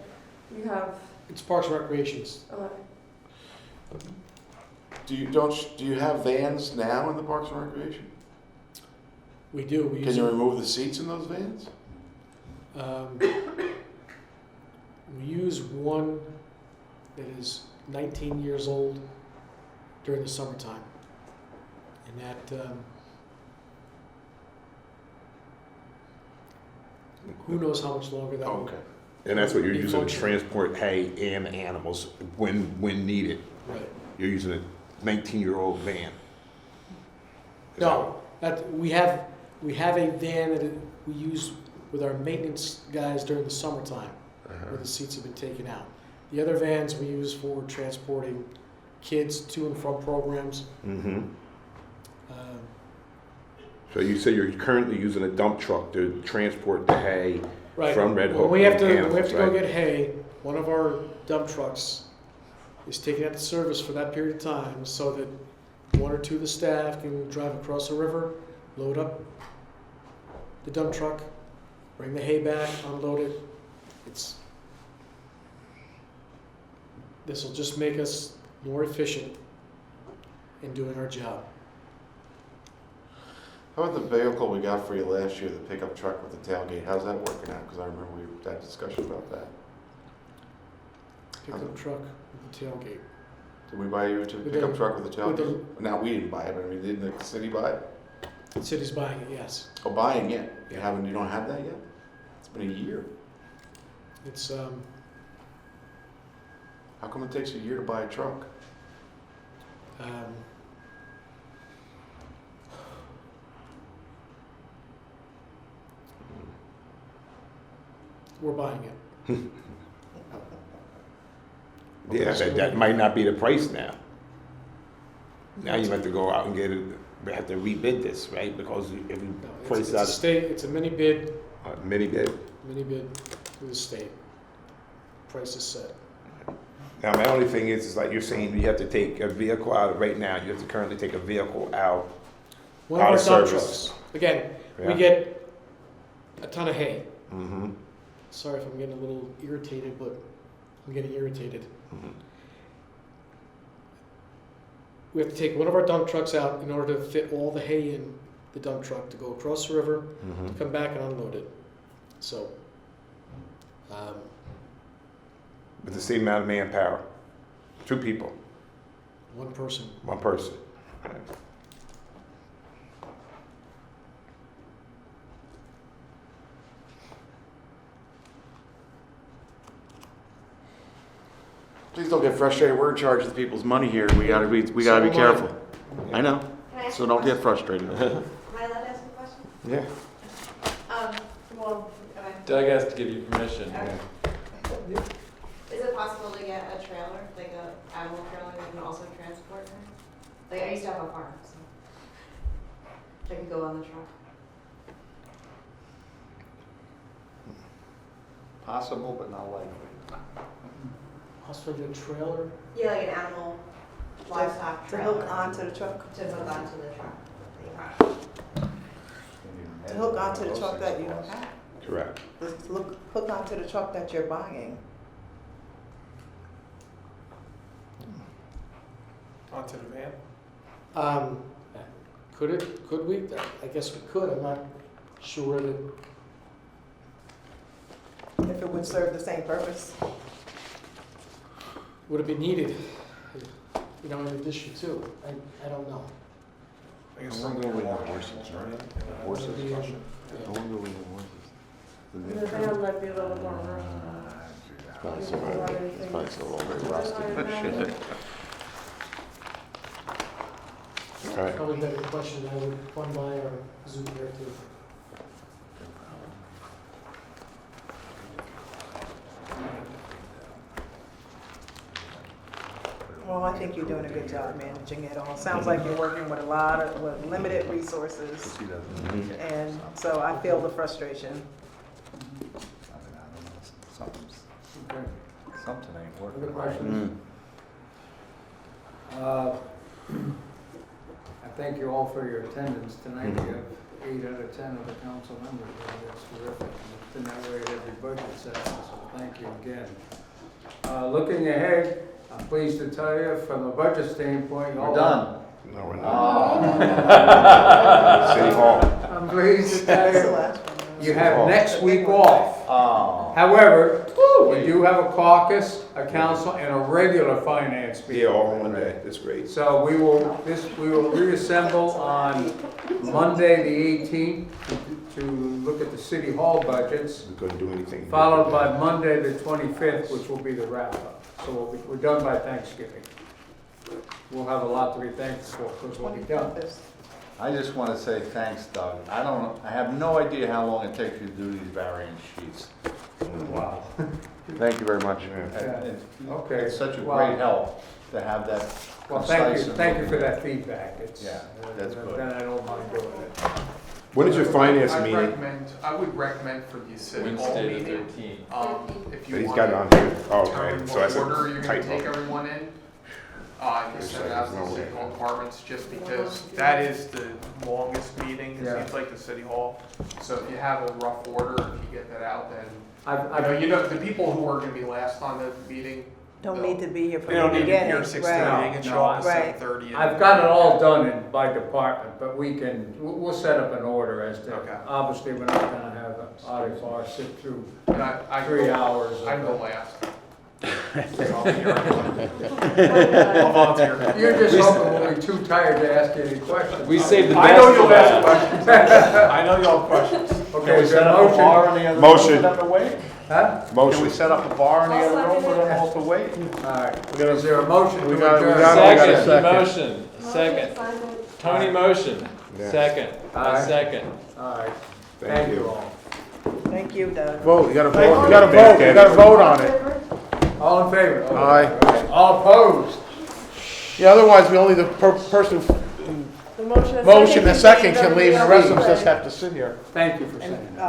You have, It's Parks and Recreations. do you have vans now in the Parks and Recreation? We do. We Can use you it. remove the seats in those vans? We use one that is 19 years old during the summertime. And that, who knows how much longer that will. Okay. And that's what you're Be using to functional. transport hay and animals when needed. Right. You're using a 19-year-old van. Is No, we have a van that we use with our maintenance guys during the summertime, where the seats have been taken out. The other vans we use for transporting kids to and from programs. Mm-hmm. So you say you're currently using a dump truck to transport the hay Right. from Red Hook When we have and to, animals, we have to right? go get hay, one of our dump trucks is taken out to service for that period of time so that one or two of the staff can drive across the river, load up the dump truck, bring the hay back, unload it. This will just make us more efficient in doing our job. How about the vehicle we got for you last year, the pickup truck with the tailgate? How's that working out? Because I remember we had a discussion about that. Pickup truck with the tailgate. Did we buy you a With pickup the- truck with a with tailgate? No, we didn't buy it, but I mean, didn't the city buy it? The city's buying it, yes. Oh, buying it? You don't have that yet? It's been a year. It's, How come it takes a year to buy a truck? we're buying it. Yeah, that might not be the price now. Now you have to go out and get it, we have to rebid this, right? Because if you No, price it's a out state, it's a mini bid a mini bid. through the state. Price is set. Now, my only thing is like you're saying, you have to take a vehicle out, right now, you have to currently take a vehicle out. One of Out our of dump service. trucks, again, we Yeah. get a ton of hay. Mm-hmm. Sorry if I'm getting a little irritated, but I'm getting irritated. Mhm. We have to take one of our dump trucks out in order to fit all the hay in the dump truck to go across the river, Mm-hmm. to come back and unload it. So, With the same amount of manpower, 2 people, one person. 1 person. Please don't get frustrated. We're in charge of the people's money here. We gotta be So am I. careful. I know. Can I ask So a don't get question? frustrated. Am I allowed to ask a question? Yeah. Well, okay. Doug has to give you permission. Okay. Is it possible to get a trailer, like a animal trailer that can also transport her? Like, I used to have a farm, so I could go on the truck. Possible, but not likely. Also get a trailer. Yeah, like an animal livestock To trailer. hook onto the truck, To hook onto the truck. to hook onto the truck that you don't have. Correct. Hook onto the truck that you're buying. Onto the van. Could we? I guess we could. I'm not sure that, If it would serve the same purpose. would it be needed? You know, in addition to, I don't know. I guess How some long ago we had horses, right? Horses? Yeah. How long ago we had horses? The van might be a little more room. Probably still very rusty. All right. Probably better question I would run by our zoo there too. Well, I think you're doing a good job managing it all. Sounds like you're working with with limited resources. He doesn't. And so I feel the frustration. Something ain't working Other right. questions? I thank you all for your attendance tonight. We have 8 out of 10 of the council members. That's terrific. It's been that way at every budget session, so thank you again. Looking ahead, I'm pleased to tell you, from a budget standpoint, We're done. No, we're Oh. not. City Hall. I'm pleased to tell That's the you, last one. you have next week off. Oh. However, we do have a caucus, a council, and a regular finance meeting. Yeah, all in one day. That's great. So we will reassemble on Monday, the 18th, to look at the city hall budgets, We couldn't do anything. followed by Monday, the 25th, which will be the wrap-up. So we're done by Thanksgiving. We'll have a lot to be thankful for, because we'll be done. I just want to say thanks, Doug. I have no idea how long it takes you to do these variance sheets. Wow. Thank you very much. Okay. It's such a Well- great help to have that Well, concise. thank you for that feedback. It's, Yeah, that's good. Then I don't mind doing it. When is your finance meeting? I would recommend for the city hall Wednesday the meeting, 13th. if you He's want got it to on here. Oh, determine okay. So that's what a order you're gonna take typo. everyone in. You send it out to the There's no city way. hall departments, just because that is the longest meeting, it Yeah. seems like, the city hall. So if you have a rough order, if you get that out, then, I've you know, the people who are gonna be last on the meeting, Don't need to be here from they the don't need to be beginning. here 6:30, Right. they can show up at Right. 7:30. I've got it all done by department, but we'll set up an order as to, Okay. obviously, we're not gonna have an audit bar sit through And I 3 hours. I'm the last. I'll be here anyway. I'll volunteer. You're just hoping we'll be too tired to ask you any questions. We saved the I know best you'll for ask last. questions. I know you'll have questions. Okay, Can we is there set a up a motion? bar in the other room Motion. for them to wait? Huh? Can we Motion. set up a bar in the other room for them all to wait? All right, is there a motion we to got- we adjourn? got- we got a Second, second. motion, second. Tony motion, second, Aye. I second. All right, thank you all. Thank you, Doug. Vote, you gotta vote, you gotta vote, you gotta vote on it. All in favor? Aye. All opposed? Yeah, otherwise, we only, the person, The motion. motion, the second can can leave, and the rest of us just have to sit here. Thank you for saying that.